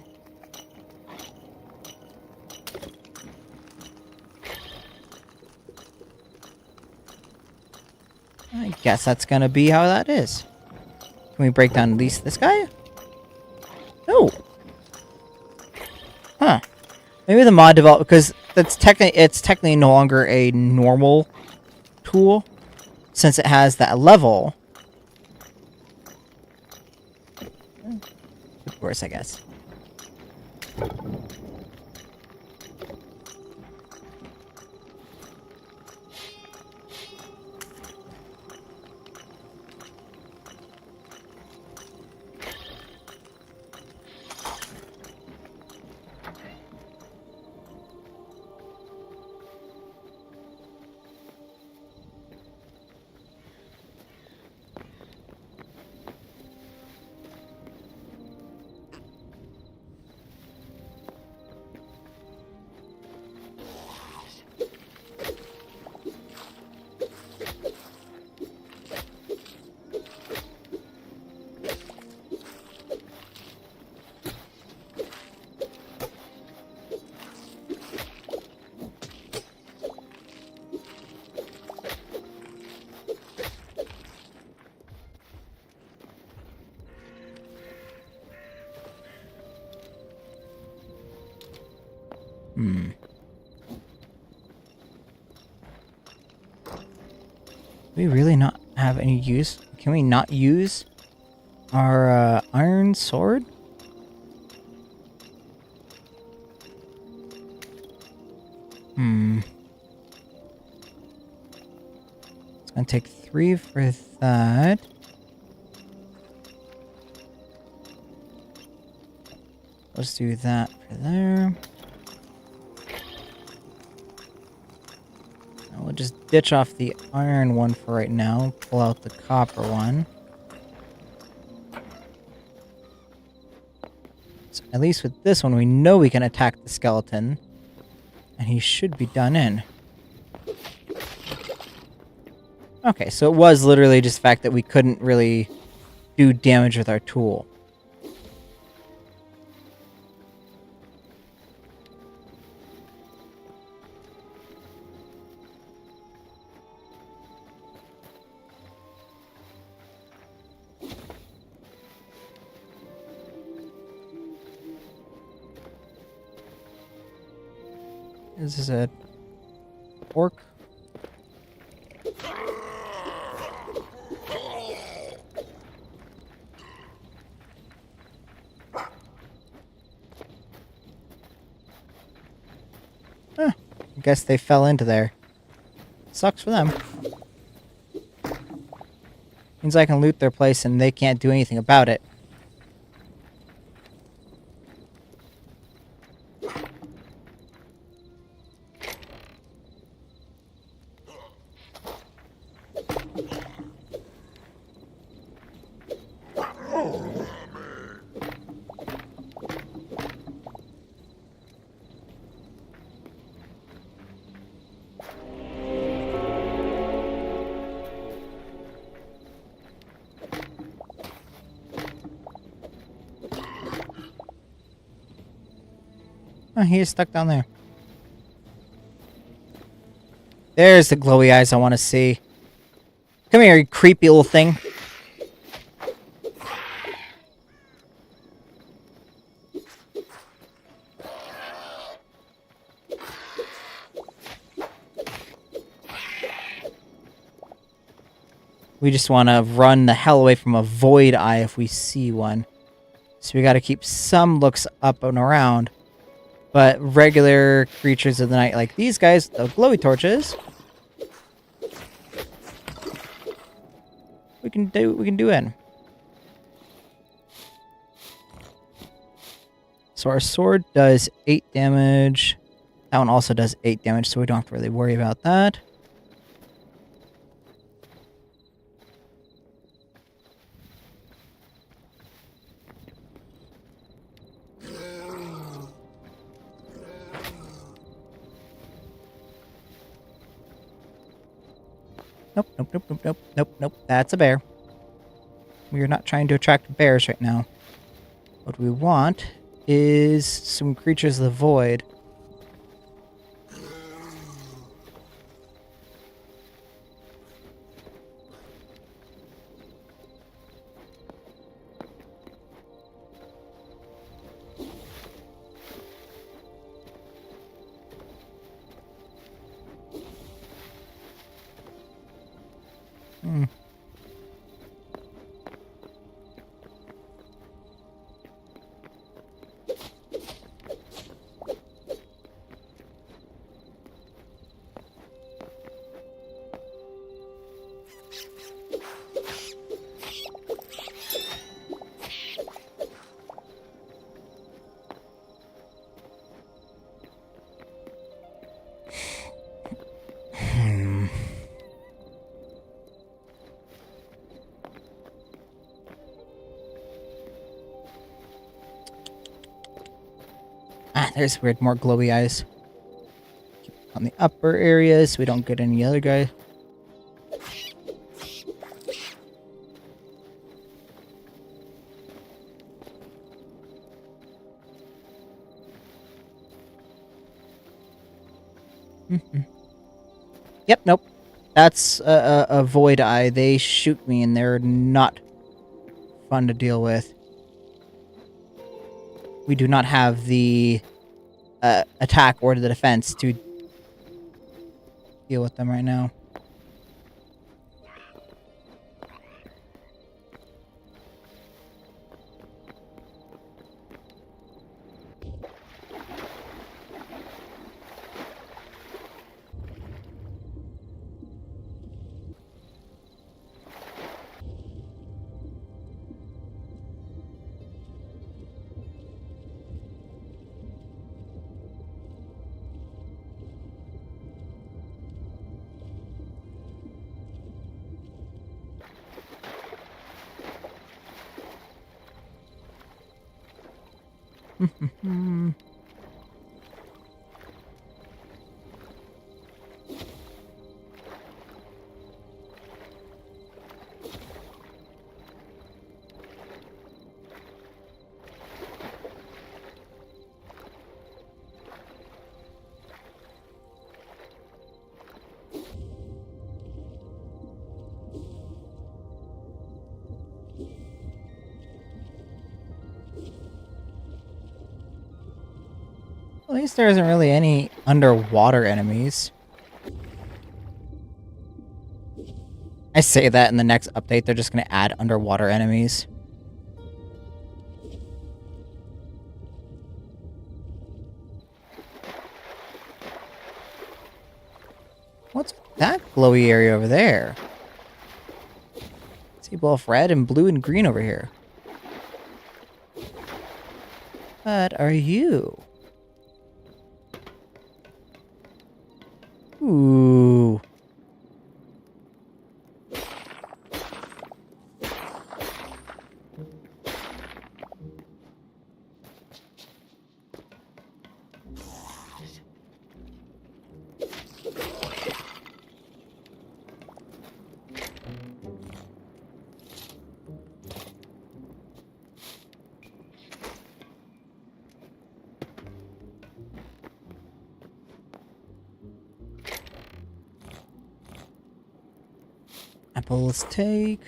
I guess that's gonna be how that is. Can we break down at least this guy? No. Huh. Maybe the mod developed because it's technically no longer a normal tool since it has that level. Of course, I guess. Hmm. Do we really not have any use? Can we not use our iron sword? Hmm. It's gonna take 3 for that. Let's do that for there. Now we'll just ditch off the iron one for right now. Pull out the copper one. So at least with this one, we know we can attack the skeleton. And he should be done in. Okay, so it was literally just the fact that we couldn't really do damage with our tool. This is a orc. Huh. I guess they fell into there. Sucks for them. Means I can loot their place and they can't do anything about it. Oh, he is stuck down there. There's the glowy eyes I want to see. Come here, you creepy little thing. We just want to run the hell away from a void eye if we see one. So we got to keep some looks up and around. But regular creatures of the night like these guys, the glowy torches, we can do in. So our sword does 8 damage. That one also does 8 damage, so we don't have to really worry about that. Nope, nope, nope, nope, nope, nope, nope. That's a bear. We are not trying to attract bears right now. What we want is some creatures of the void. Hmm. Ah, there's weird, more glowy eyes. Keep on the upper areas so we don't get any other guy. Yep, nope. That's a void eye. They shoot me and they're not fun to deal with. We do not have the attack or the defense to deal with them right now. At least there isn't really any underwater enemies. I say that in the next update, they're just going to add underwater enemies. What's that glowy area over there? I see both red and blue and green over here. What are you? Ooh. Apples take.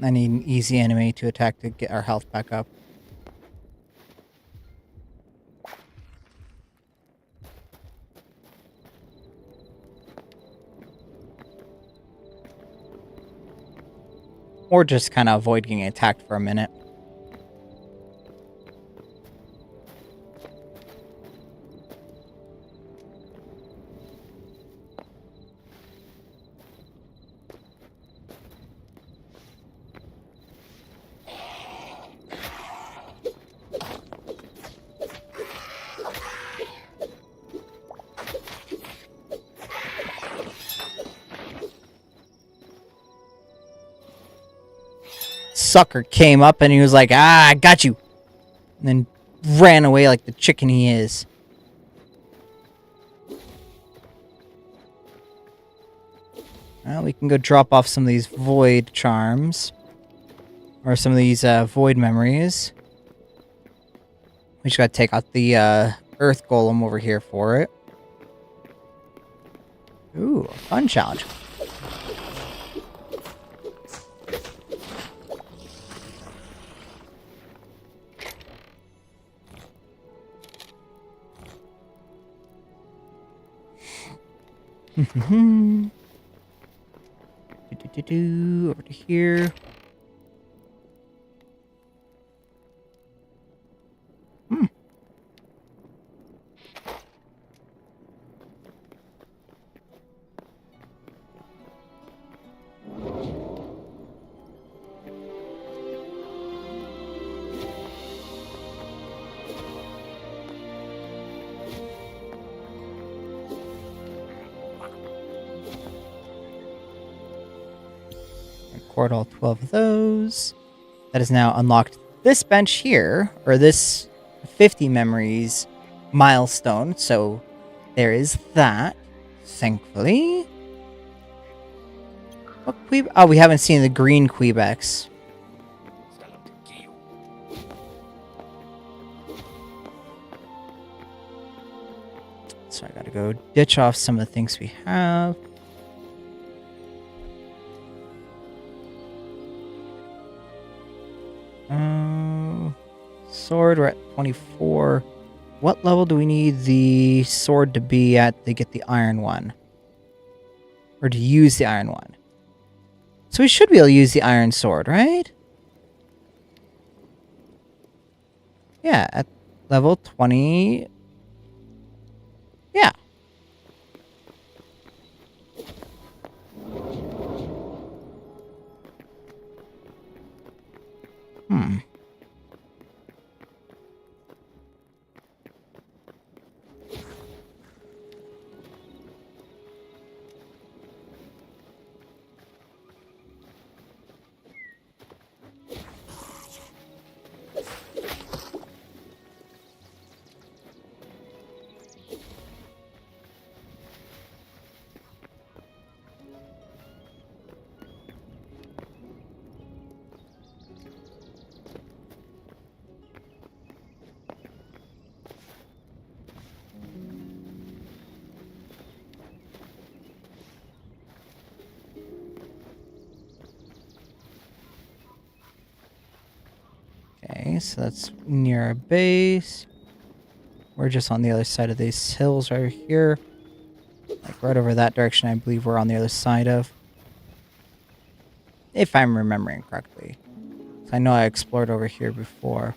I need an easy enemy to attack to get our health back up. Or just kind of avoid getting attacked for a minute. Sucker came up and he was like, "Ah, I got you," and then ran away like the chicken he is. Well, we can go drop off some of these void charms, or some of these void memories. We just gotta take out the earth golem over here for it. Ooh, a fun challenge. Over to here. Record all 12 of those. That has now unlocked this bench here, or this 50 memories milestone, so there is that. Thankfully. What Quebec? Oh, we haven't seen the green Quebecs. So I gotta go ditch off some of the things we have. Sword, we're at 24. What level do we need the sword to be at to get the iron one? Or to use the iron one? So we should be able to use the iron sword, right? Yeah, at level 20. Yeah. Hmm. Okay, so that's near our base. We're just on the other side of these hills right here. Like right over that direction, I believe we're on the other side of. If I'm remembering correctly. I know I explored over here before.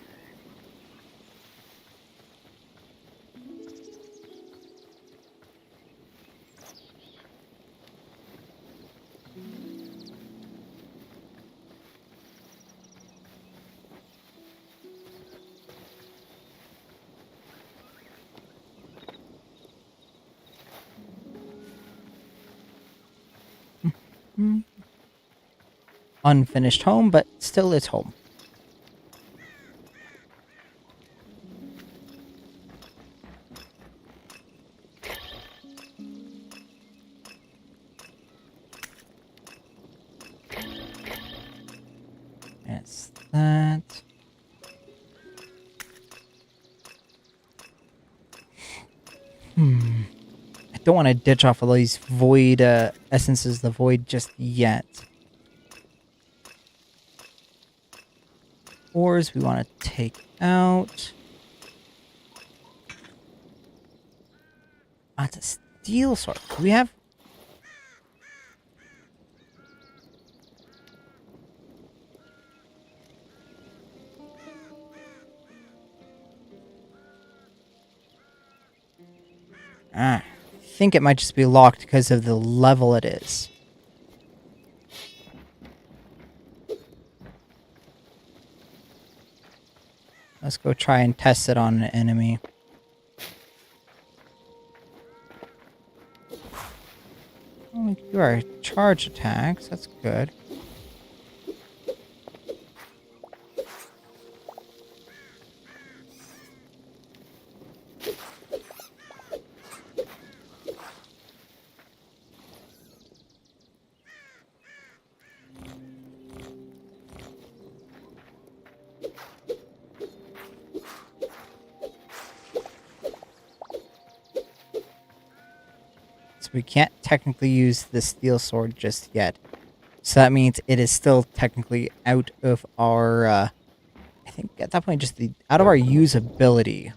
Unfinished home, but still it's home. Yes, that. I don't want to ditch off all these void essences, the void just yet. Ores we want to take out. Ah, it's a steel sword. Do we have... I think it might just be locked because of the level it is. Let's go try and test it on an enemy. Oh, we can do our charge attacks. That's good. So we can't technically use the steel sword just yet. So that means it is still technically out of our, I think at that point just out of our usability.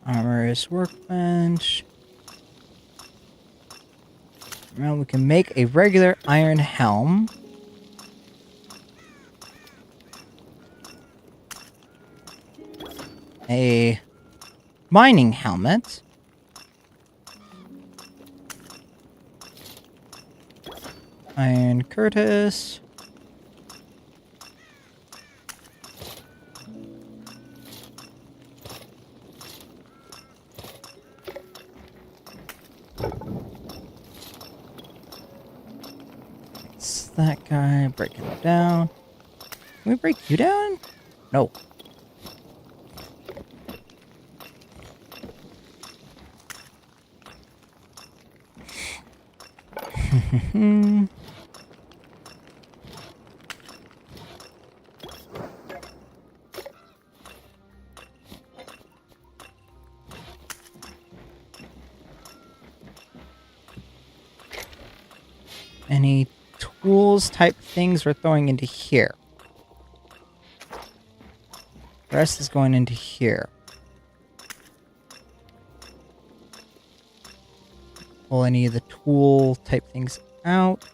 Armorer's workbench. Well, we can make a regular iron helm. A mining helmet. Iron Curtis. It's that guy. Breaking him down. Can we break you down? No. Any tools type things we're throwing into here. The rest is going into here. Pull any of the tool type things out.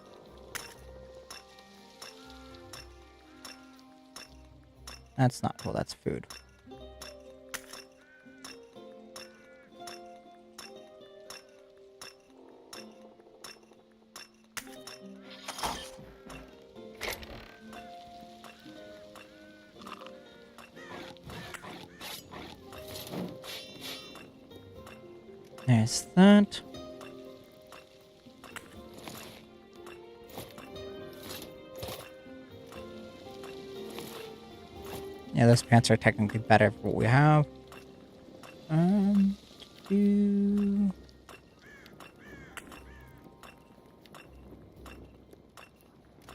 That's not cool, that's food. There's that. Yeah, those pants are technically better for what we have. Do...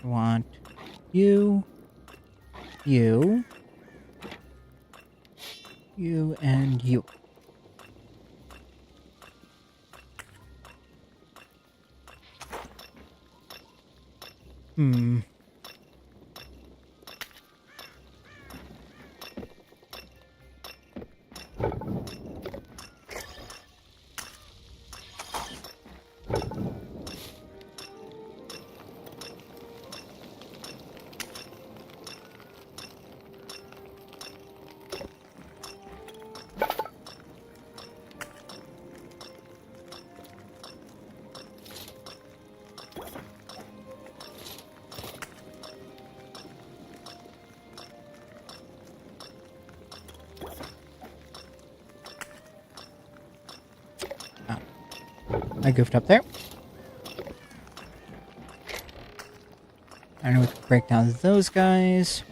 want you, you, and you. I goofed up there. I know we can break down those guys.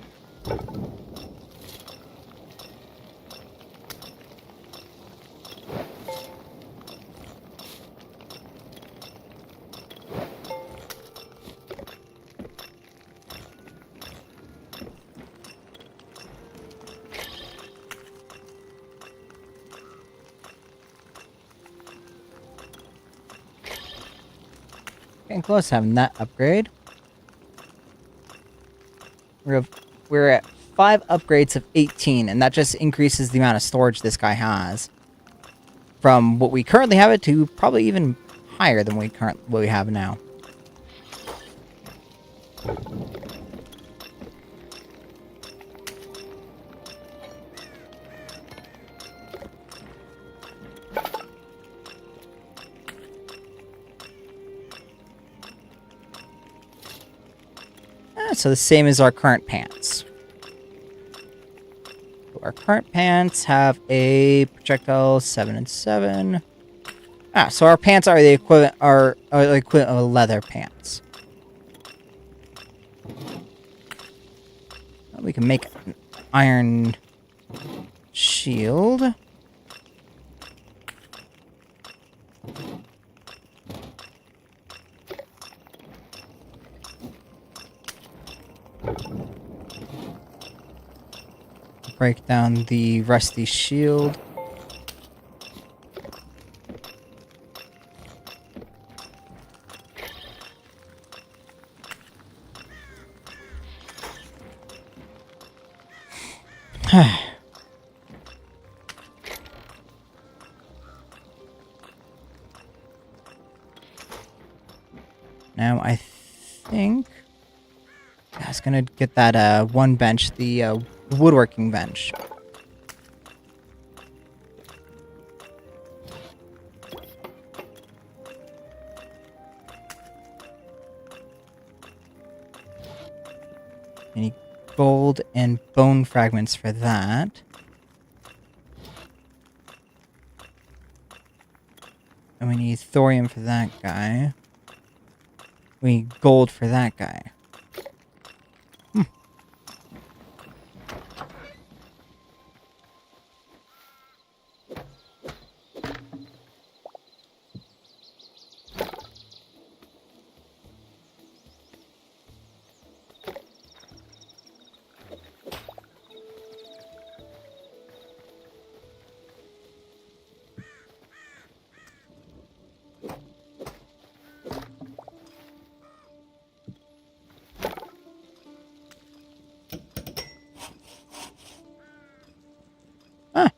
Getting close to having that upgrade. We're at 5 upgrades of 18, and that just increases the amount of storage this guy has. From what we currently have it to probably even higher than what we have now. So the same as our current pants. Our current pants have a projectile 7 and 7. So our pants are the equivalent of leather pants. We can make an iron shield. Break down the rusty shield. Yeah, I was gonna get that one bench, the woodworking bench. I need gold and bone fragments for that. And we need thorium for that guy. We need gold for that guy. Ah.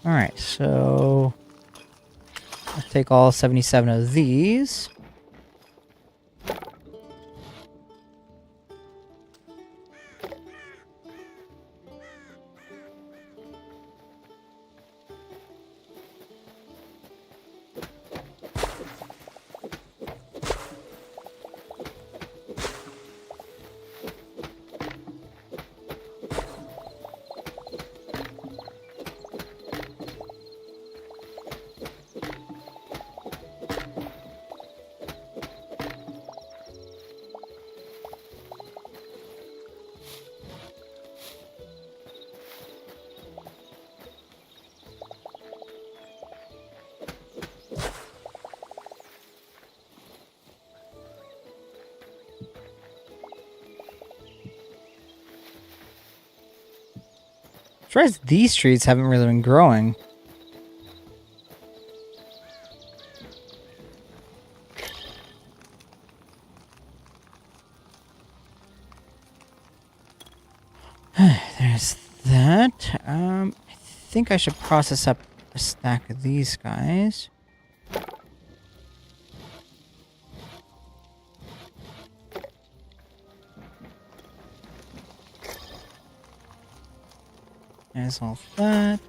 Alright, so let's take all 77 of these. Surprised these trees haven't really been growing. There's that. I think I should process up a stack of these guys. There's all that.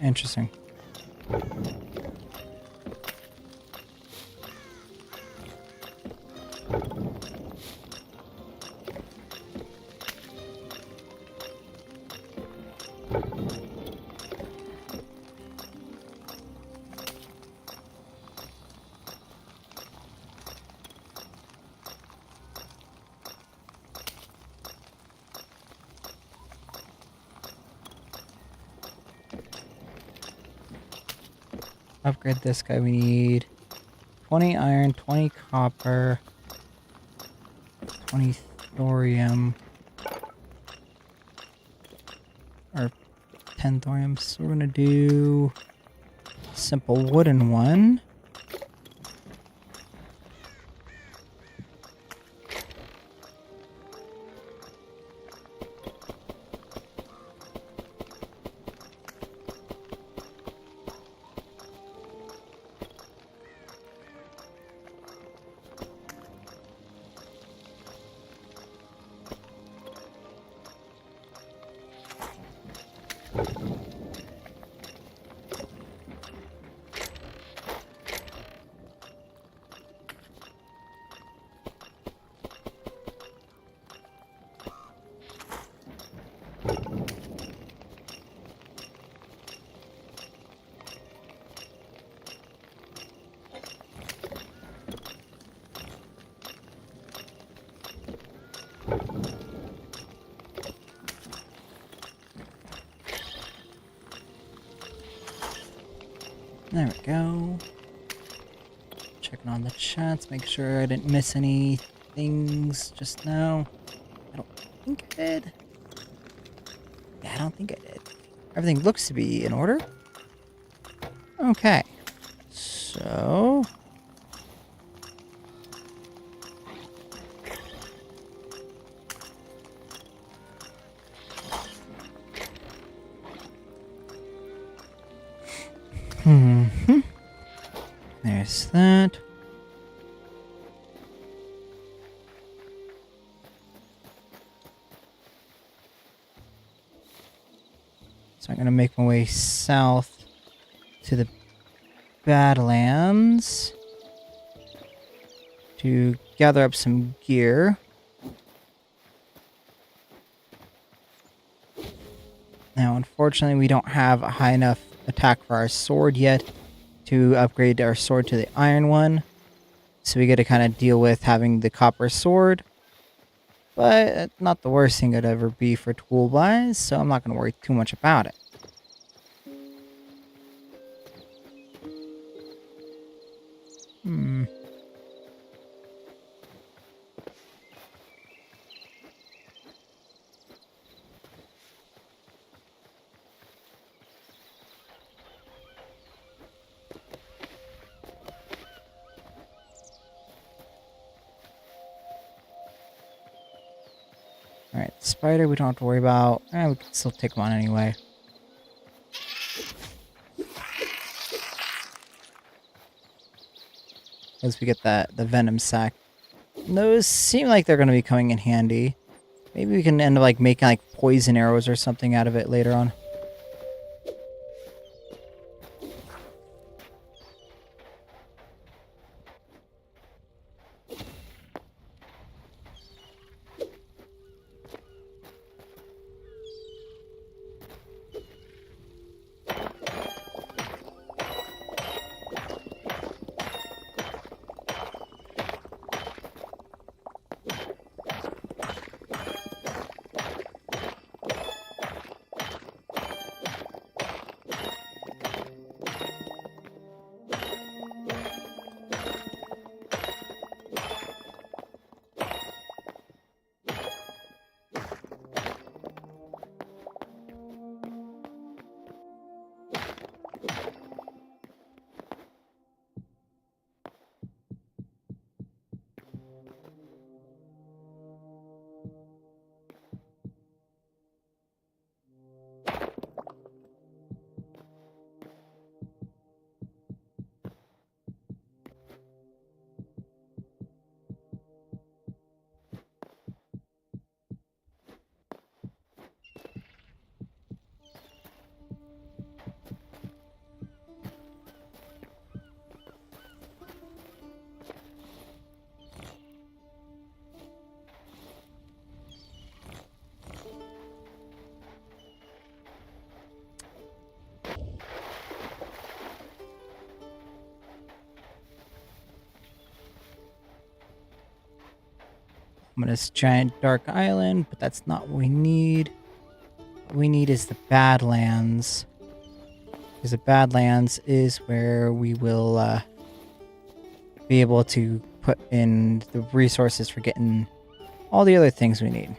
Interesting. Upgrade this guy. We need 20 iron, 20 copper, 20 thorium, or 10 thorium. So we're gonna do simple wooden one. There we go. Checking on the chats, make sure I didn't miss any things just now. I don't think I did. Yeah, I don't think I did. Everything looks to be in order. Okay. So... There's that. So I'm going to make my way south to the Badlands to gather up some gear. Now, unfortunately, we don't have a high enough attack for our sword yet to upgrade our sword to the iron one. So we get to kind of deal with having the copper sword. But not the worst thing it'd ever be for tool buys, so I'm not going to worry too much about it. Alright, spider we don't have to worry about. We can still take him on anyway. As we get the venom sac. Those seem like they're going to be coming in handy. Maybe we can end up like making like poison arrows or something out of it later on. I'm on this giant dark island, but that's not what we need. What we need is the Badlands. Because the Badlands is where we will be able to put in the resources for getting all the other things we need.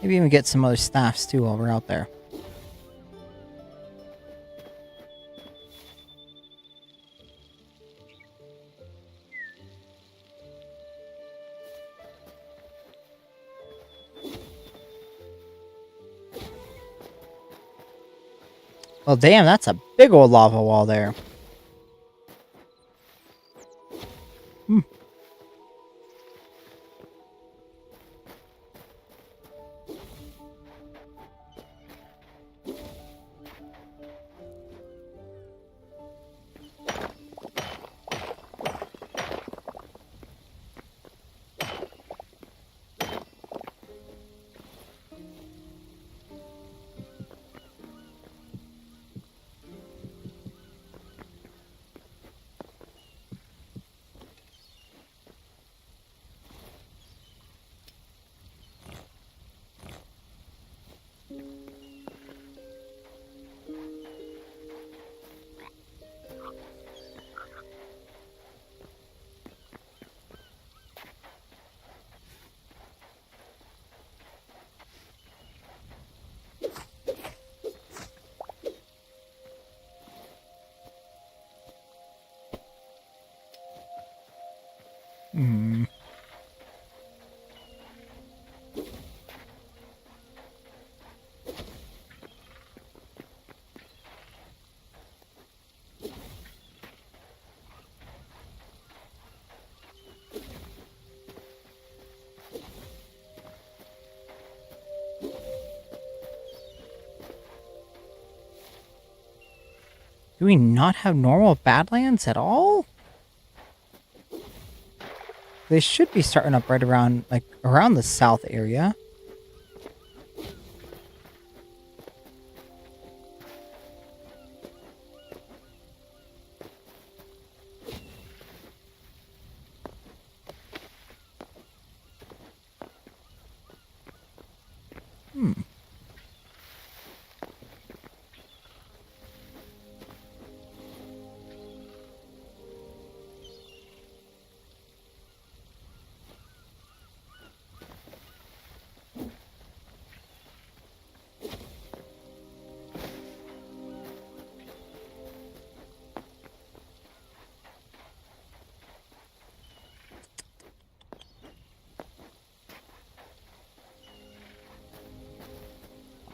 Maybe even get some other staffs too while we're out there. Well, damn, that's a big old lava wall there. Hmm. Do we not have normal Badlands at all? They should be starting up right around, like, around the south area. Hmm.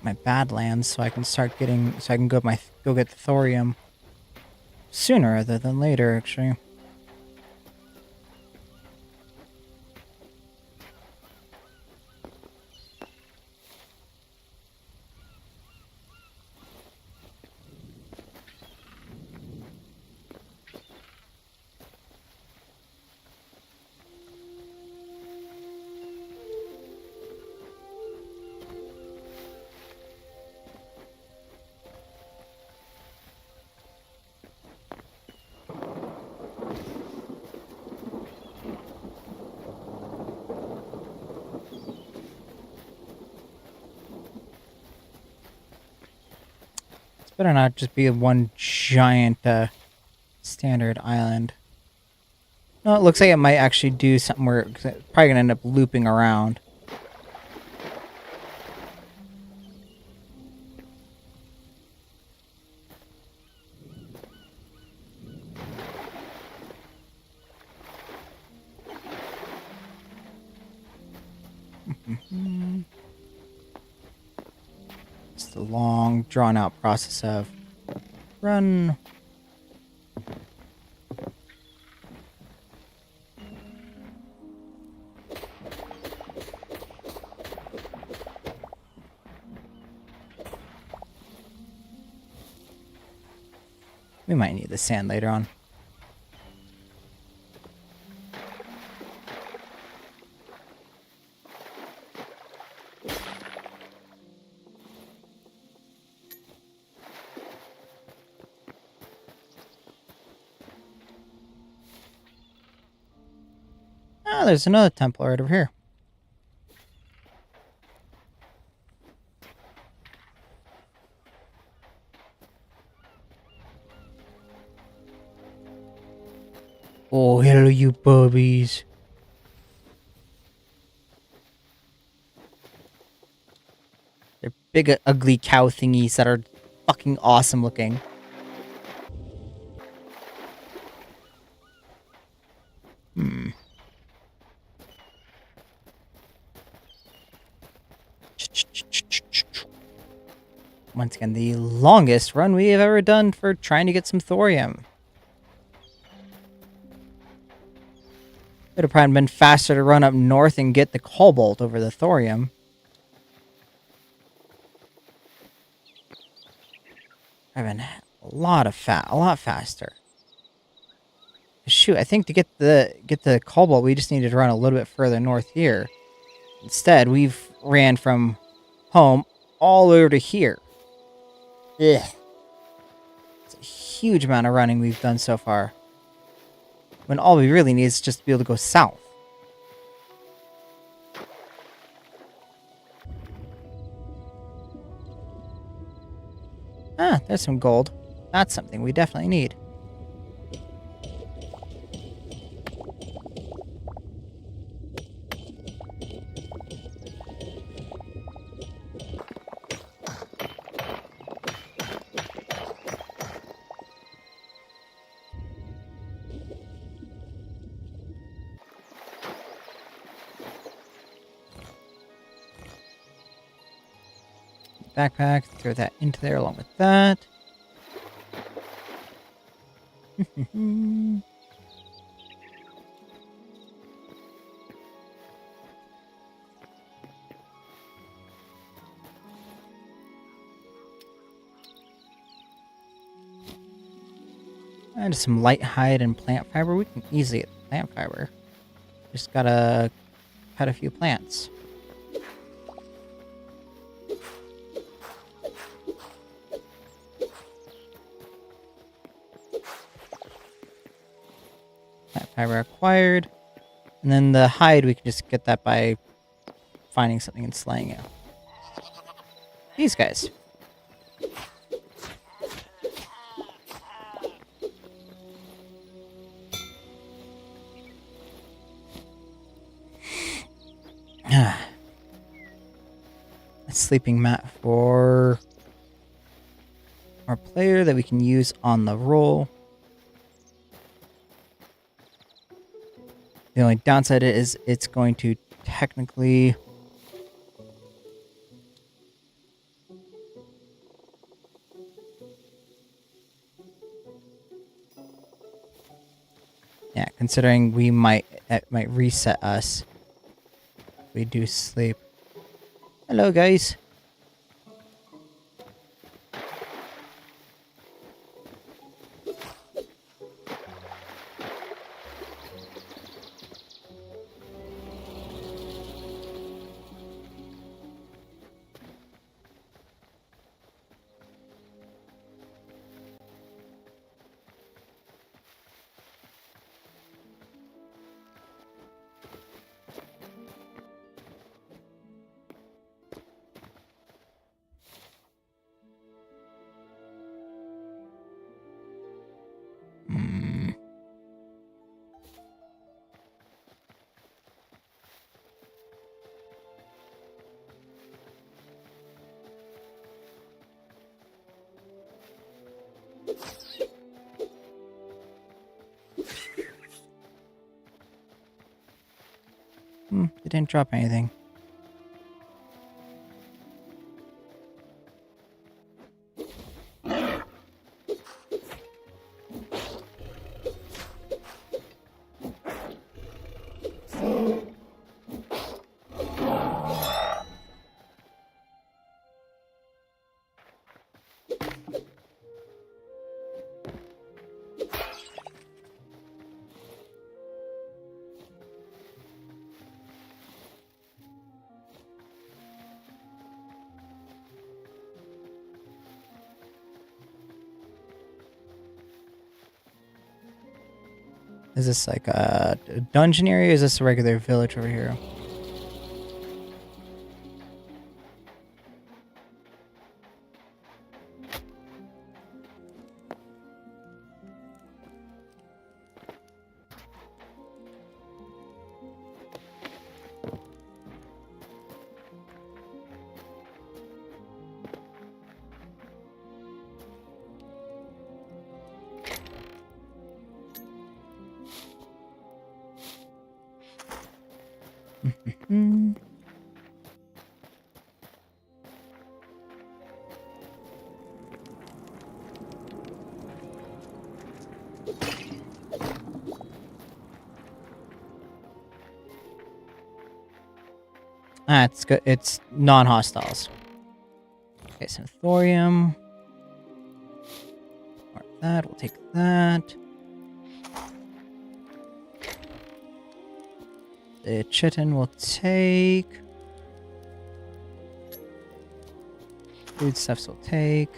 My Badlands, so I can start getting, so I can go get the thorium sooner rather than later, actually. It's better not just be one giant standard island. No, it looks like it might actually do something where it's probably gonna end up looping around. It's the long, drawn-out process of run. We might need the sand later on. Ah, there's another temple right over here. Oh, hello, you bubbies. They're big, ugly cow thingies that are fucking awesome looking. Hmm. Once again, the longest run we have ever done for trying to get some thorium. It would have probably been faster to run up north and get the cobalt over the thorium. I've been a lot faster. Shoot, I think to get the cobalt, we just needed to run a little bit further north here. Instead, we've ran from home all over to here. Ugh. It's a huge amount of running we've done so far. When all we really need is just to be able to go south. Ah, there's some gold. That's something we definitely need. backpack, throw that into there along with that. And some light hide and plant fiber. We can easily get plant fiber. Just gotta cut a few plants. Plant fiber acquired. And then the hide, we can just get that by finding something and slaying it. These guys. A sleeping mat for our player that we can use on the roll. The only downside is it's going to technically... Yeah, considering it might reset us. We do sleep. Hello, guys. They didn't drop anything. Is this like a dungeon area? Or is this a regular village over here? Ah, it's good. It's non-hostiles. Okay, some thorium. Mark that. We'll take that. The chitin will take. Foodstuffs will take.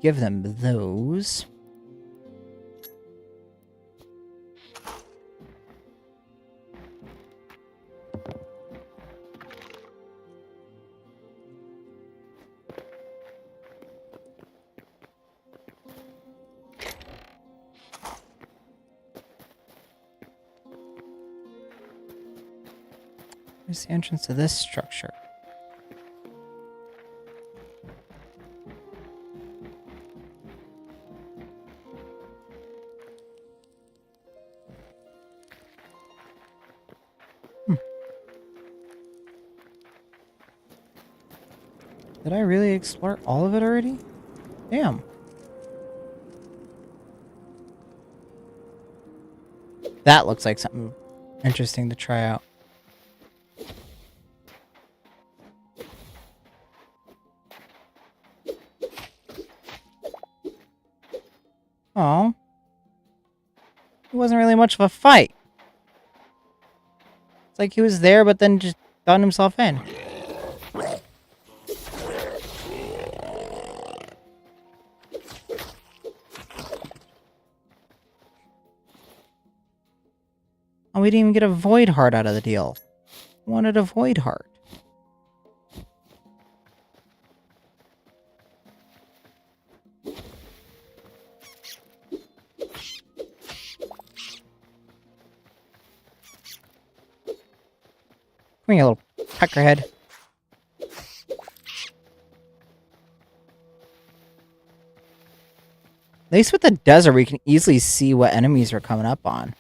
Give them those. Where's the entrance to this structure? Did I really explore all of it already? Damn. That looks like something interesting to try out. Oh. It wasn't really much of a fight. It's like he was there, but then just done himself in. Oh, we didn't even get a void heart out of the deal. I wanted a void heart. Come here, little peckerhead. At least with the desert, we can easily see what enemies we're coming up on.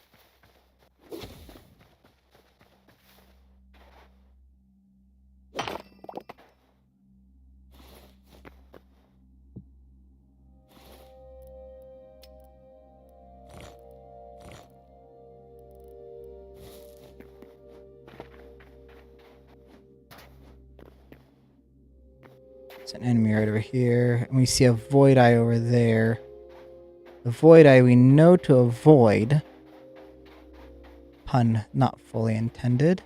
There's an enemy right over here, and we see a void eye over there. The void eye we know to avoid. Pun not fully intended.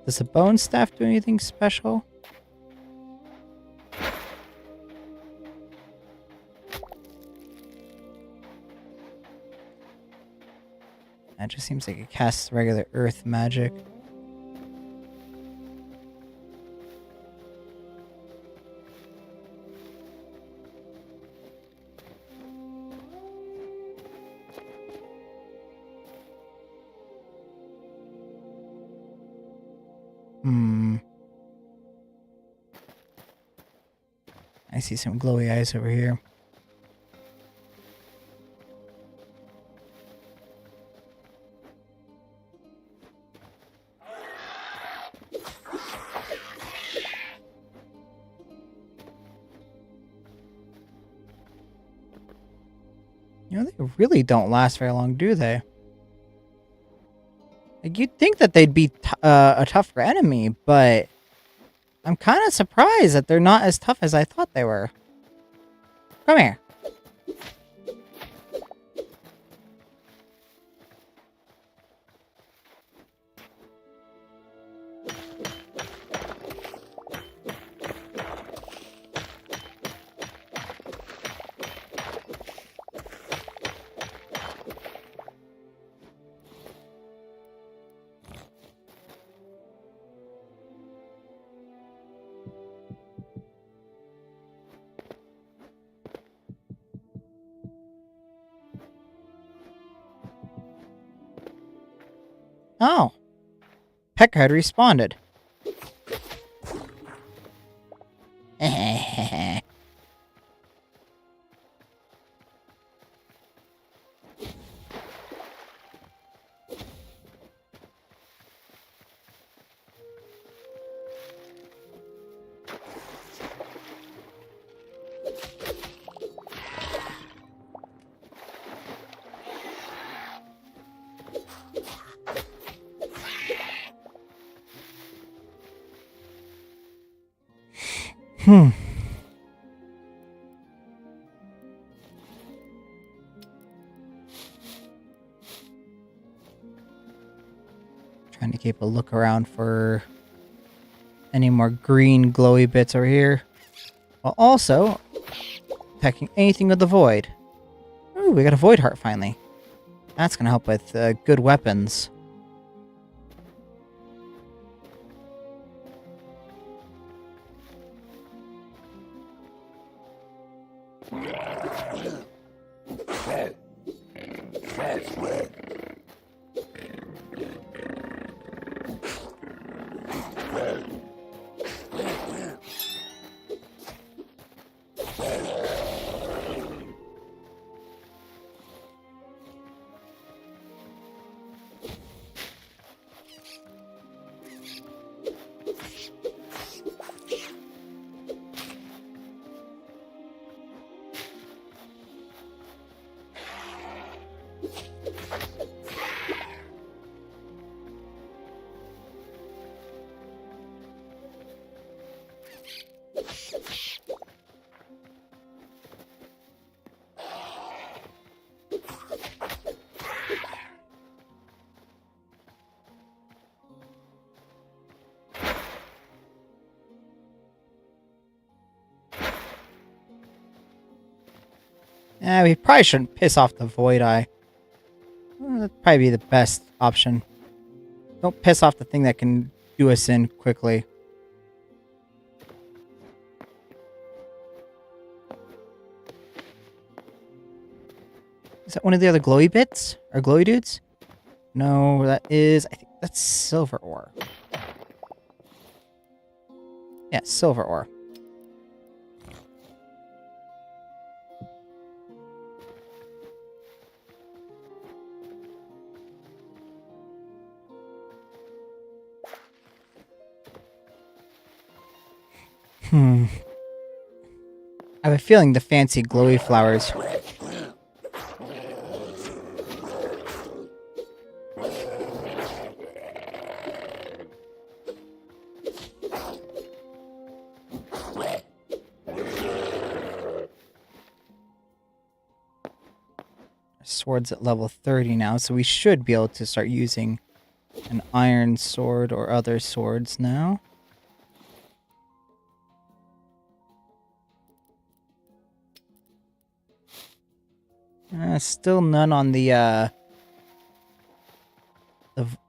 Does the bone staff do anything special? That just seems like it casts regular earth magic. I see some glowy eyes over here. You know, they really don't last very long, do they? Like, you'd think that they'd be a tougher enemy, but I'm kind of surprised that they're not as tough as I thought they were. Come here. Oh. Pecker had responded. Trying to keep a look around for any more green glowy bits over here. While also attacking anything with the void. Ooh, we got a void heart finally. That's gonna help with good weapons. We probably shouldn't piss off the Void Eye. That'd probably be the best option. Don't piss off the thing that can do us in quickly. Is that one of the other glowy bits? Or glowy dudes? No, that is... I think that's silver ore. Yeah, silver ore. I have a feeling the fancy glowy flowers. Sword's at level 30 now, so we should be able to start using an iron sword or other swords now. Still none on the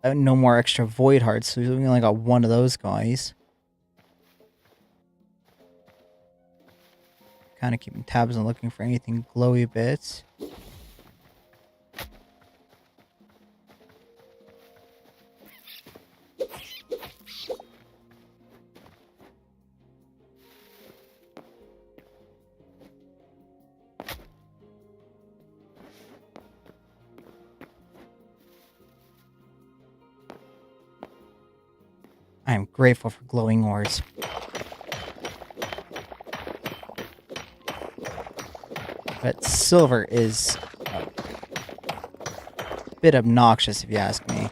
no more extra void hearts, so we only got one of those guys. Kind of keeping tabs and looking for anything glowy bits. I am grateful for glowing ores. But silver is a bit obnoxious, if you ask me.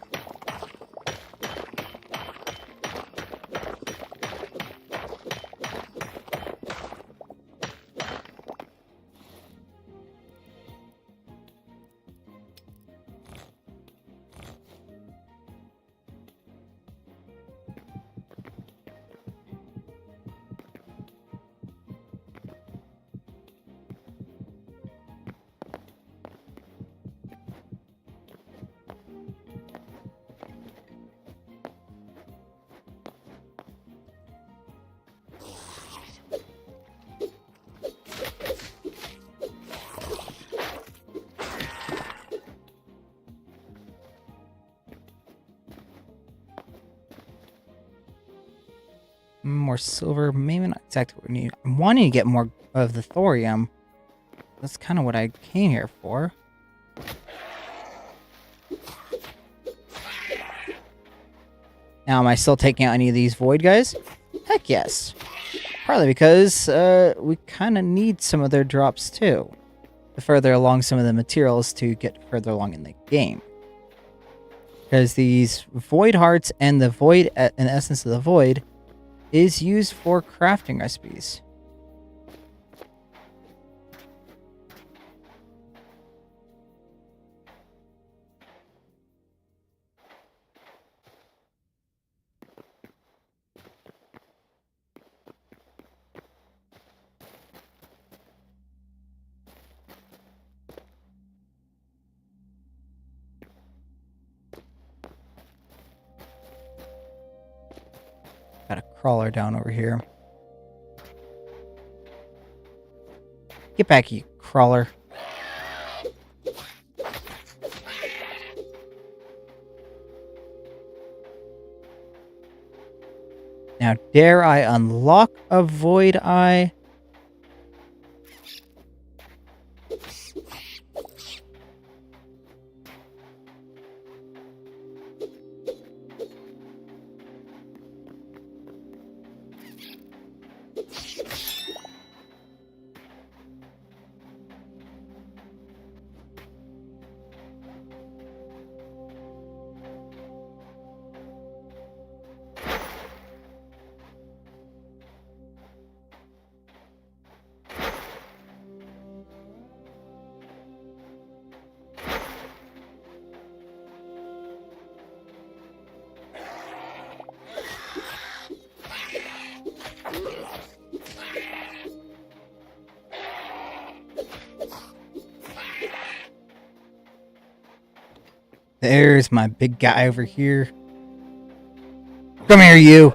More silver, maybe not exactly what we need. I'm wanting to get more of the thorium. That's kind of what I came here for. Now, am I still taking out any of these void guys? Heck yes. Partly because we kind of need some of their drops too. To further along some of the materials to get further along in the game. Because these void hearts and the void, an essence of the void, is used for crafting recipes. crawler down over here. Get back, you crawler. Now, dare I unlock a void eye? There's my big guy over here. Come here, you.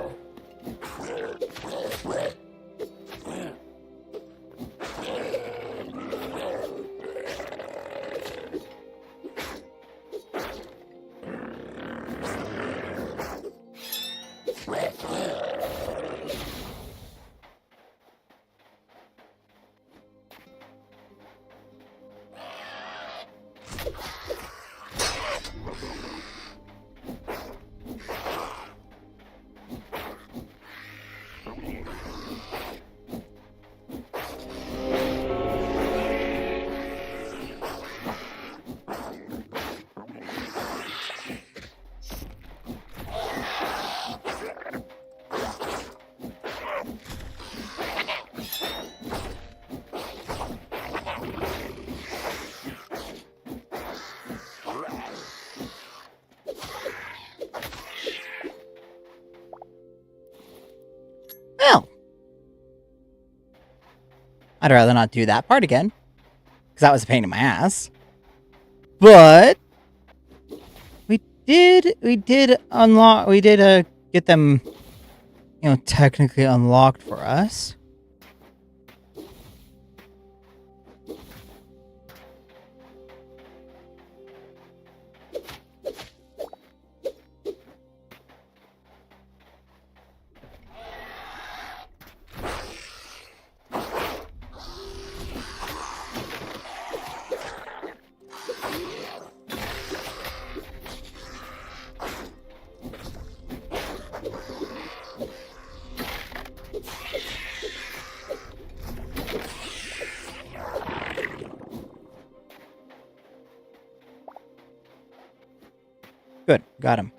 Well, I'd rather not do that part again, because that was a pain in my ass. But we did unlock, get them, technically unlocked for us. Good, got him.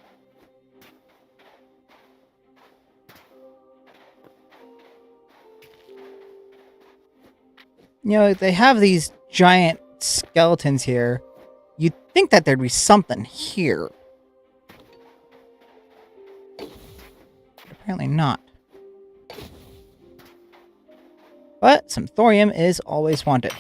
They have these giant skeletons here. You'd think that there'd be something here. Apparently not. But some thorium is always wanted.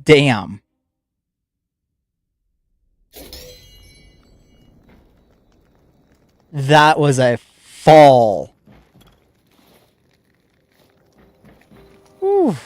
Damn. That was a fall. Whew.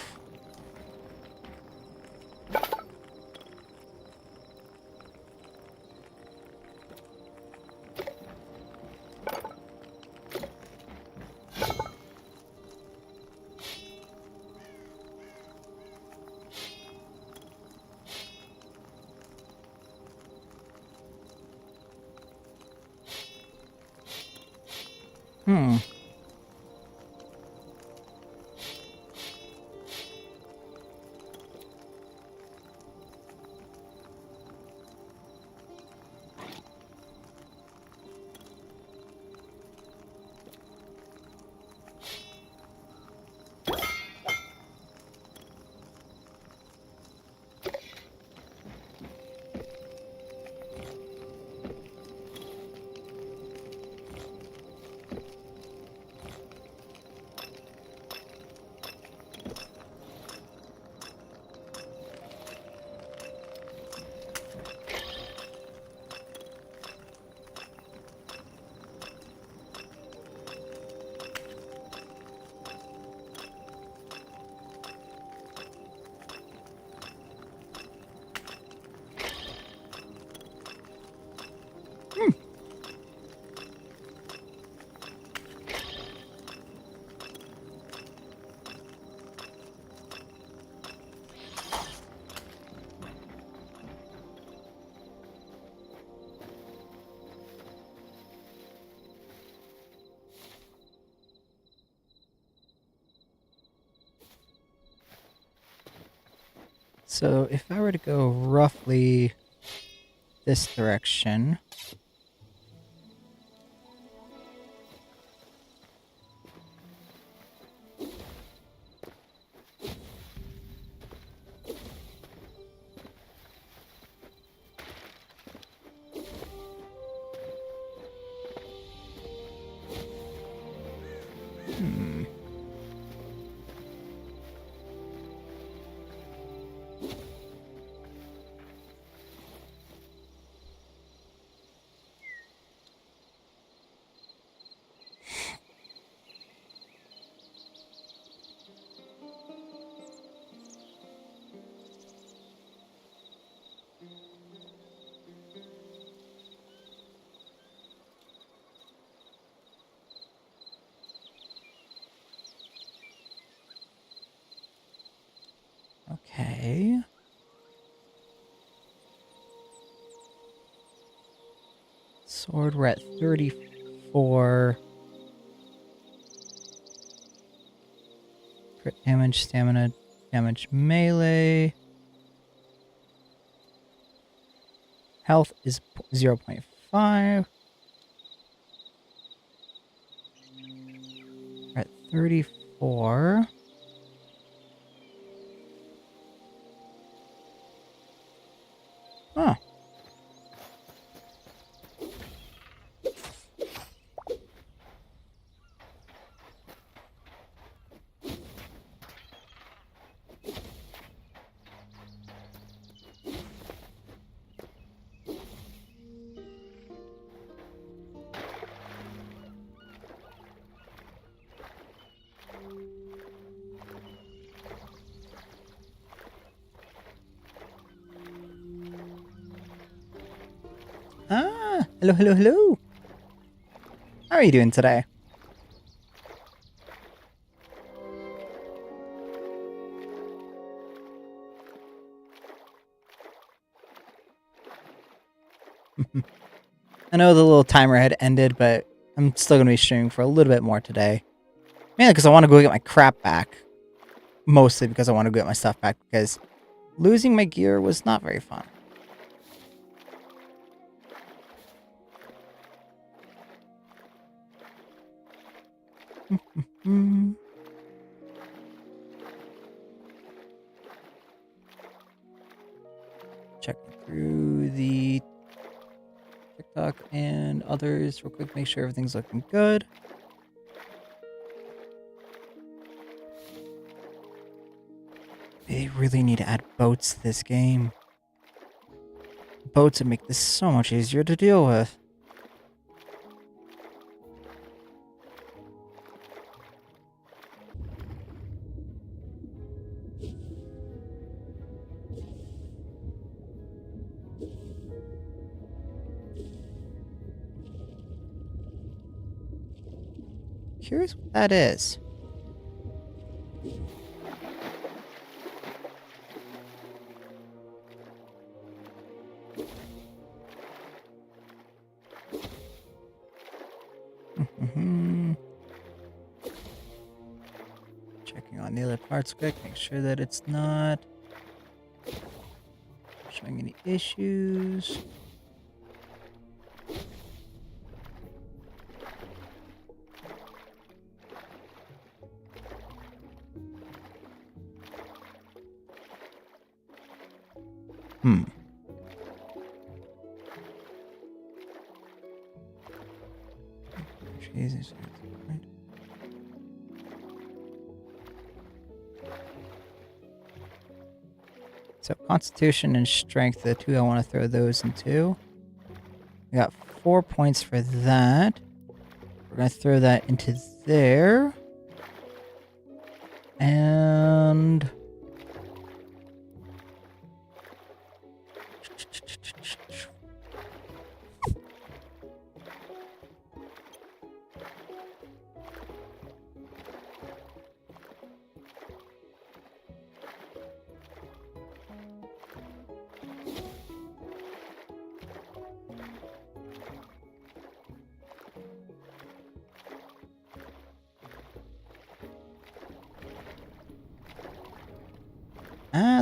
Hmm. So if I were to go roughly this direction. Hmm. Okay. Sword, we're at 34. Crit damage, stamina, damage melee. Health is 0.5. We're at 34. Huh. Ah, hello, hello, hello. How are you doing today? I know the little timer had ended, but I'm still going to be streaming for a little bit more today. Mainly because I want to go get my crap back. Mostly because I want to get my stuff back, because losing my gear was not very fun. Checking through the TikTok and others real quick, make sure everything's looking good. They really need to add boats to this game. Boats would make this so much easier to deal with. Curious what that is. Checking on the other parts quick, make sure that it's not showing any issues. Jesus. So Constitution and Strength, the two I want to throw those into. We got 4 points for that. We're going to throw that into there. And...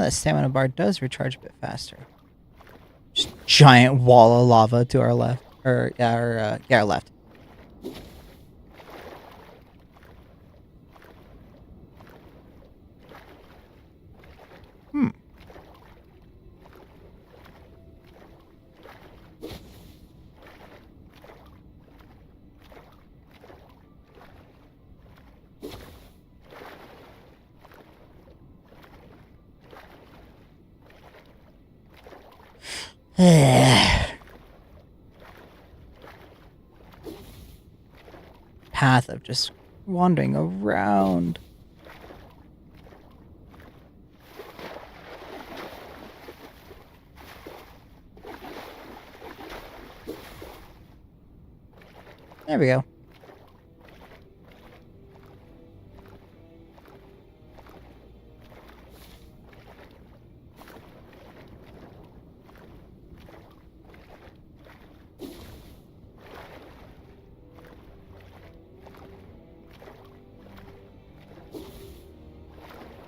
that stamina bar does recharge a bit faster. Just giant wall of lava to our left. Or, yeah, our left. Hmm. Path of just wandering around. There we go.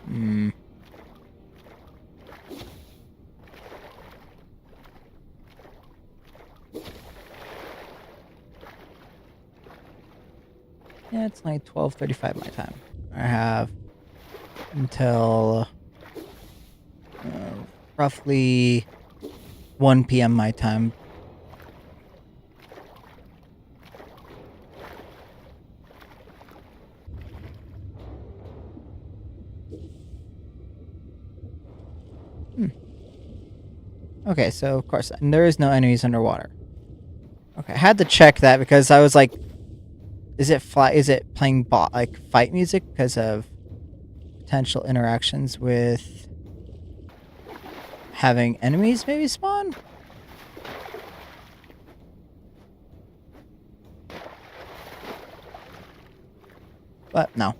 Hmm. Yeah, it's like 12:35 my time. I have until roughly 1 p.m. my time. Okay, so of course, and there is no enemies underwater. Okay, I had to check that because I was like, is it playing like fight music because of potential interactions with having enemies maybe spawn? But no.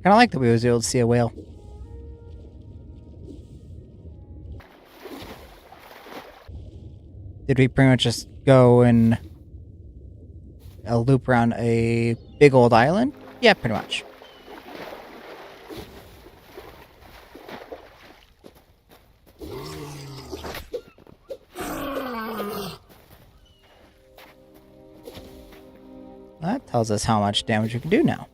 Kind of like that we was able to see a whale. Did we pretty much just go and loop around a big old island? Yeah, pretty much. That tells us how much damage we can do now.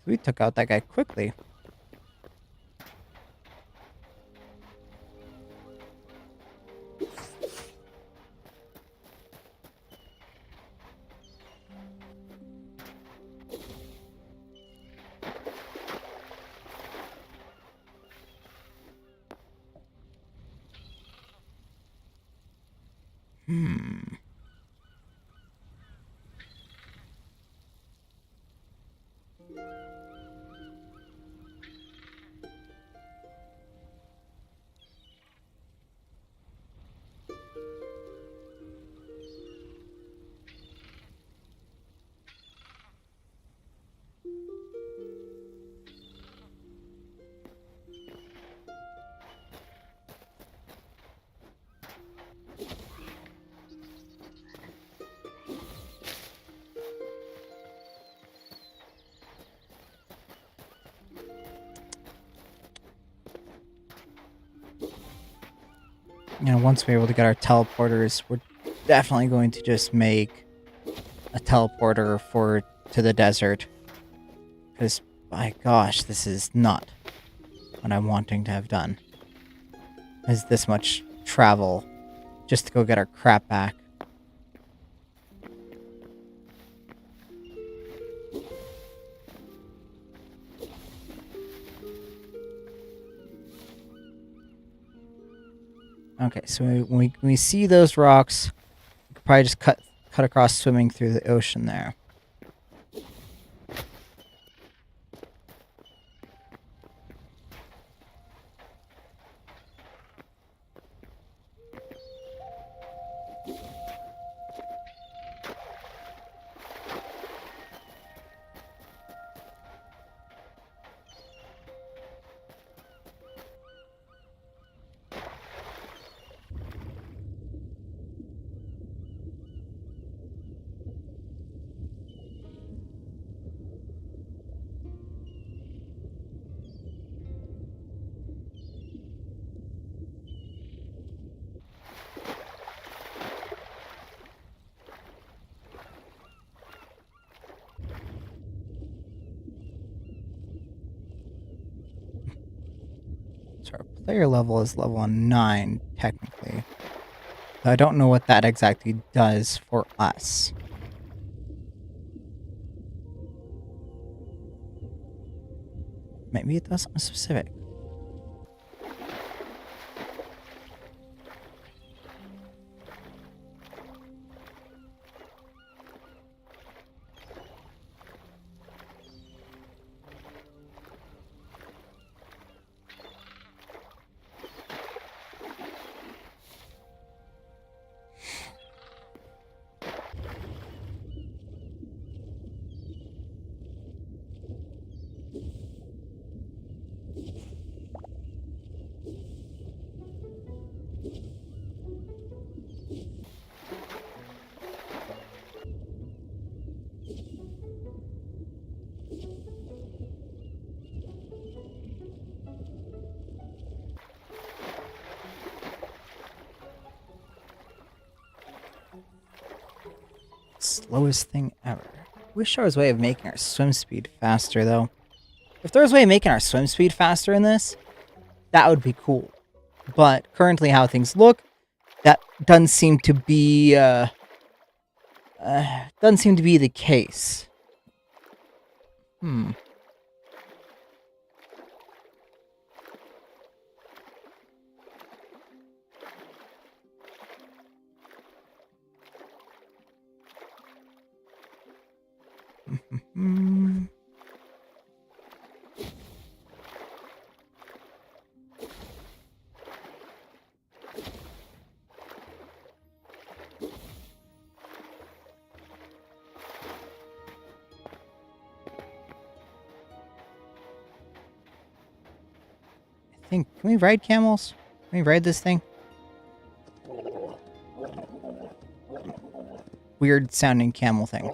We took out that guy quickly. You know, once we're able to get our teleporters, we're definitely going to just make a teleporter to the desert. Because, my gosh, this is not what I'm wanting to have done. as this much travel just to go get our crap back. Okay, so when we see those rocks, we could probably just cut across swimming through the ocean there. So our player level is level 9, technically. I don't know what that exactly does for us. Maybe it does something specific. Slowest thing ever. Wish there was a way of making our swim speed faster, though. If there was a way of making our swim speed faster in this, that would be cool. But currently how things look, that doesn't seem to be, doesn't seem to be the case. Hmm. Can we ride camels? Can we ride this thing? Weird sounding camel thing.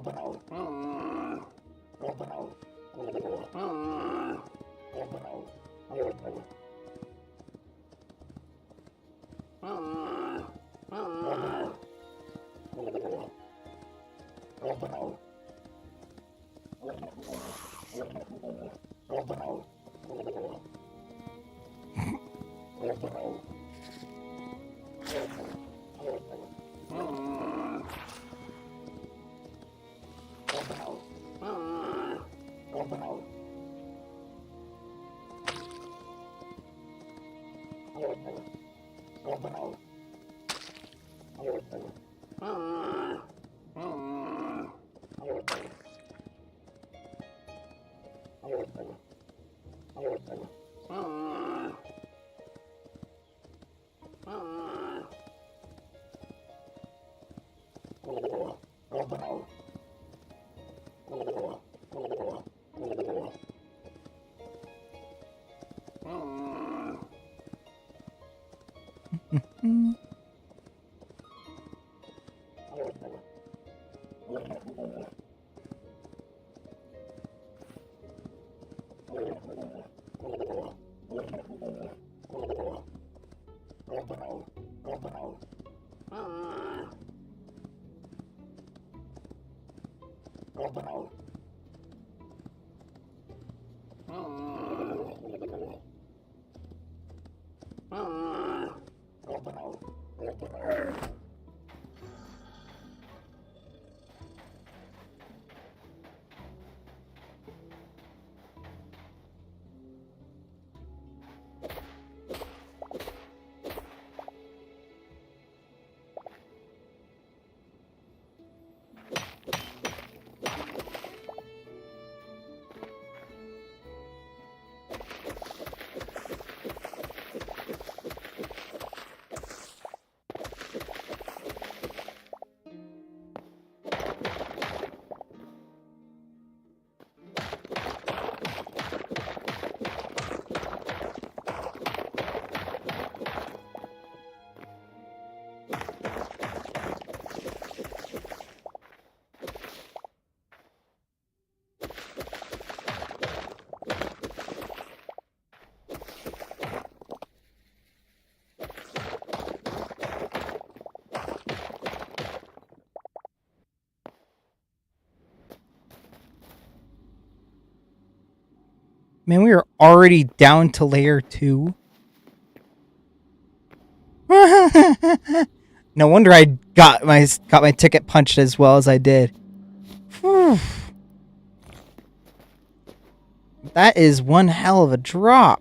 Man, we are already down to layer 2. No wonder I got my ticket punched as well as I did. Whew. That is one hell of a drop.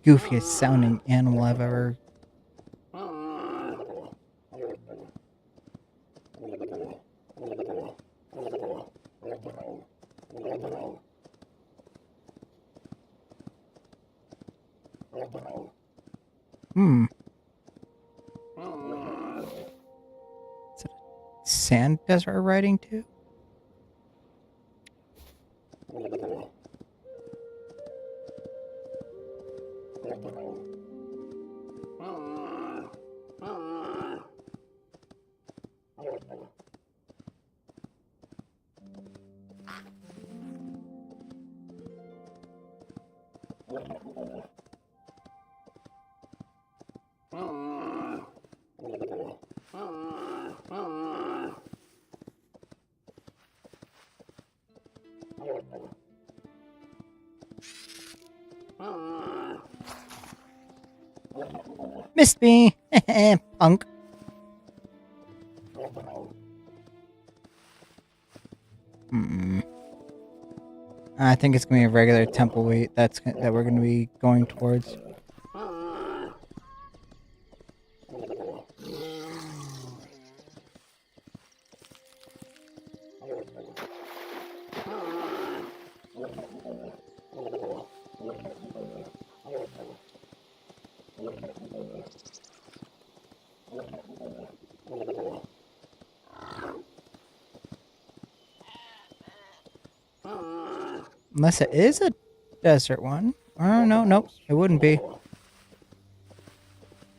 Goofiest sounding animal I've ever. Hmm. Is it a sand desert we're riding to? Missed me! Punk. I think it's gonna be a regular temple wait that we're gonna be going towards. Unless it is a desert one. Oh, no, nope. It wouldn't be.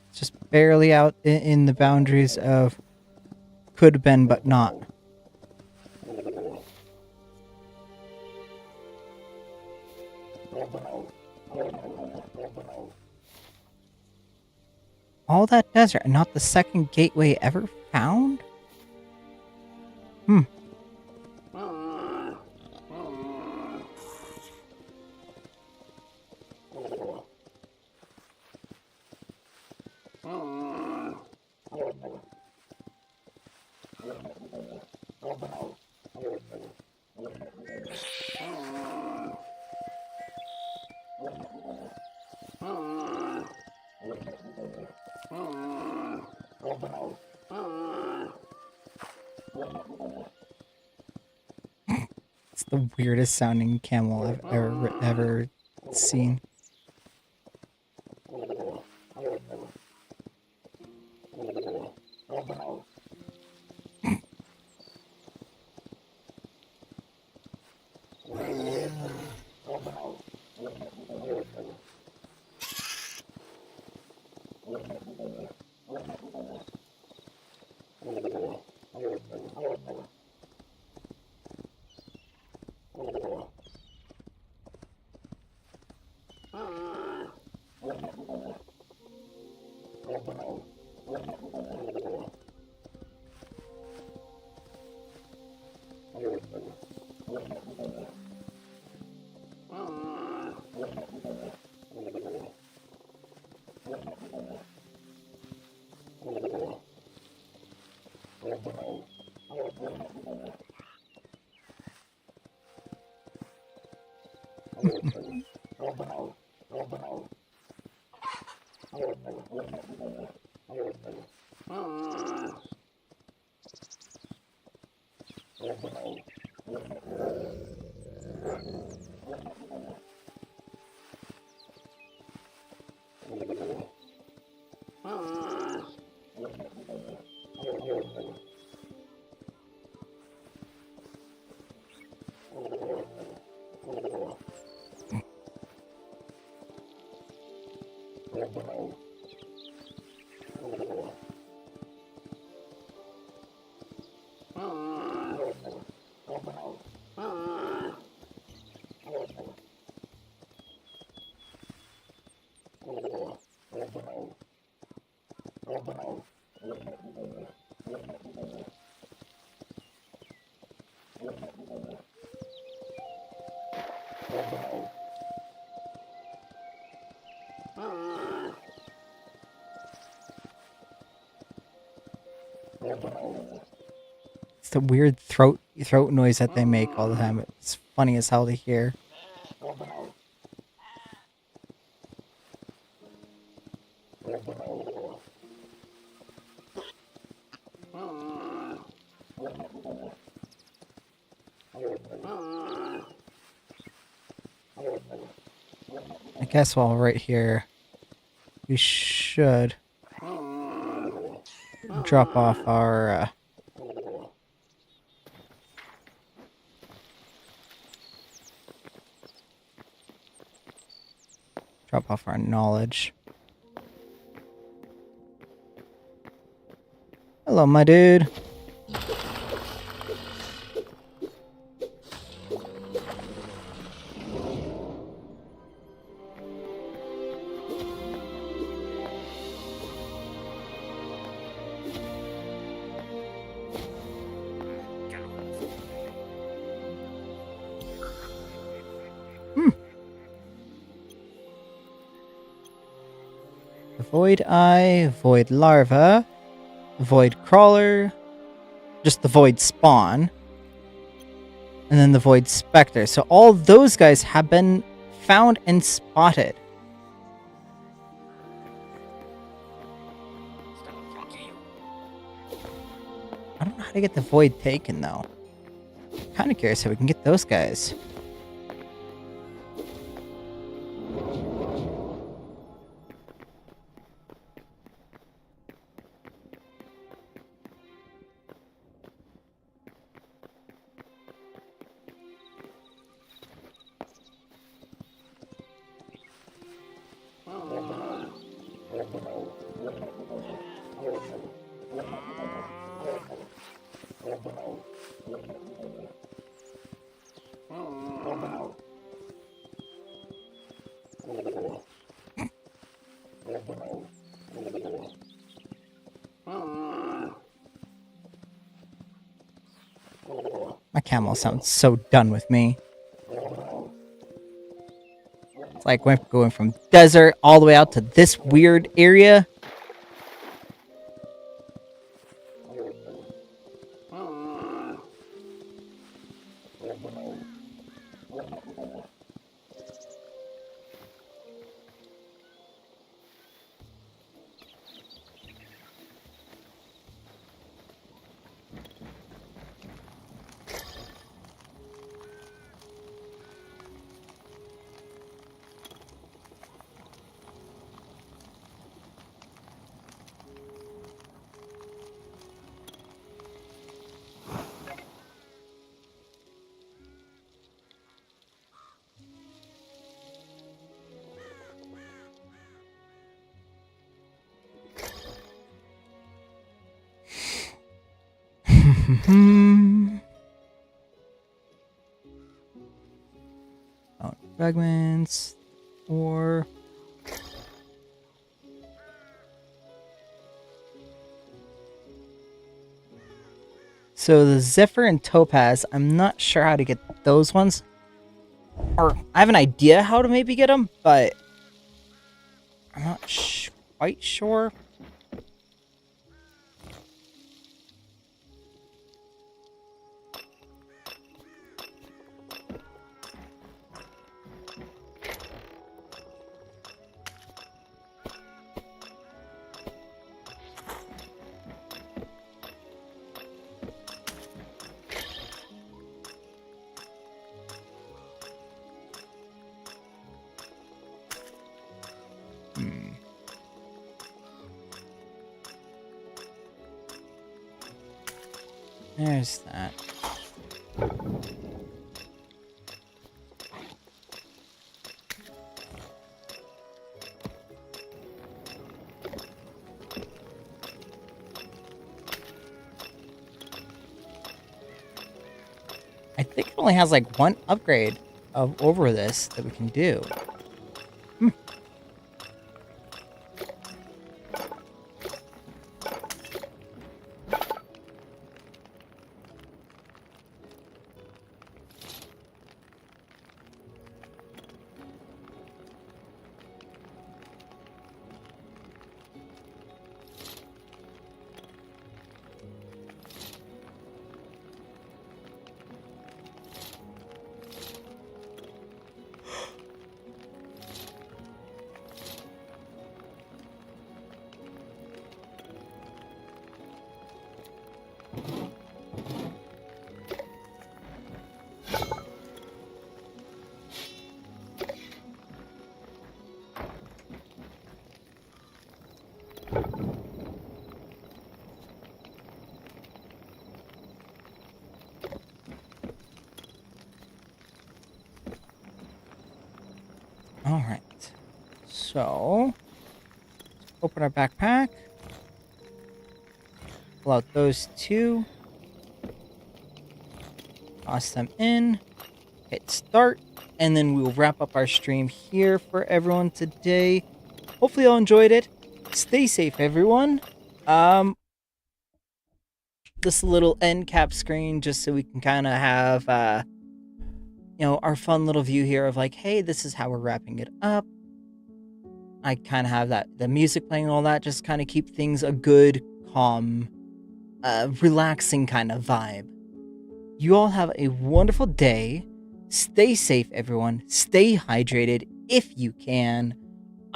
It's just barely out in the boundaries of could have been, but not. All that desert and not the second gateway ever found? Hmm. It's the weirdest sounding camel I've ever seen. It's the weird throat noise that they make all the time. It's funny as hell to hear. I guess while we're right here, we should drop off our knowledge. Hello, my dude. Void Eye, Void Larva, Void Crawler, just the Void Spawn, and then the Void Spectre. So all those guys have been found and spotted. I don't know how to get the Void taken, though. Kind of curious how we can get those guys. My camel sounds so done with me. It's like we're going from desert all the way out to this weird area. Oh, fragments or so the Zephyr and Topaz, I'm not sure how to get those ones. Or I have an idea how to maybe get them, but I'm not quite sure. There's that. I think it only has like one upgrade of over this that we can do. All right. So, open our backpack. Pull out those two. Toss them in. Hit start. And then we'll wrap up our stream here for everyone today. Hopefully you all enjoyed it. Stay safe, everyone. This little end cap screen just so we can kind of have our fun little view here of like, hey, this is how we're wrapping it up. I kind of have the music playing and all that, just kind of keep things a good, calm, relaxing kind of vibe. You all have a wonderful day. Stay safe, everyone. Stay hydrated if you can.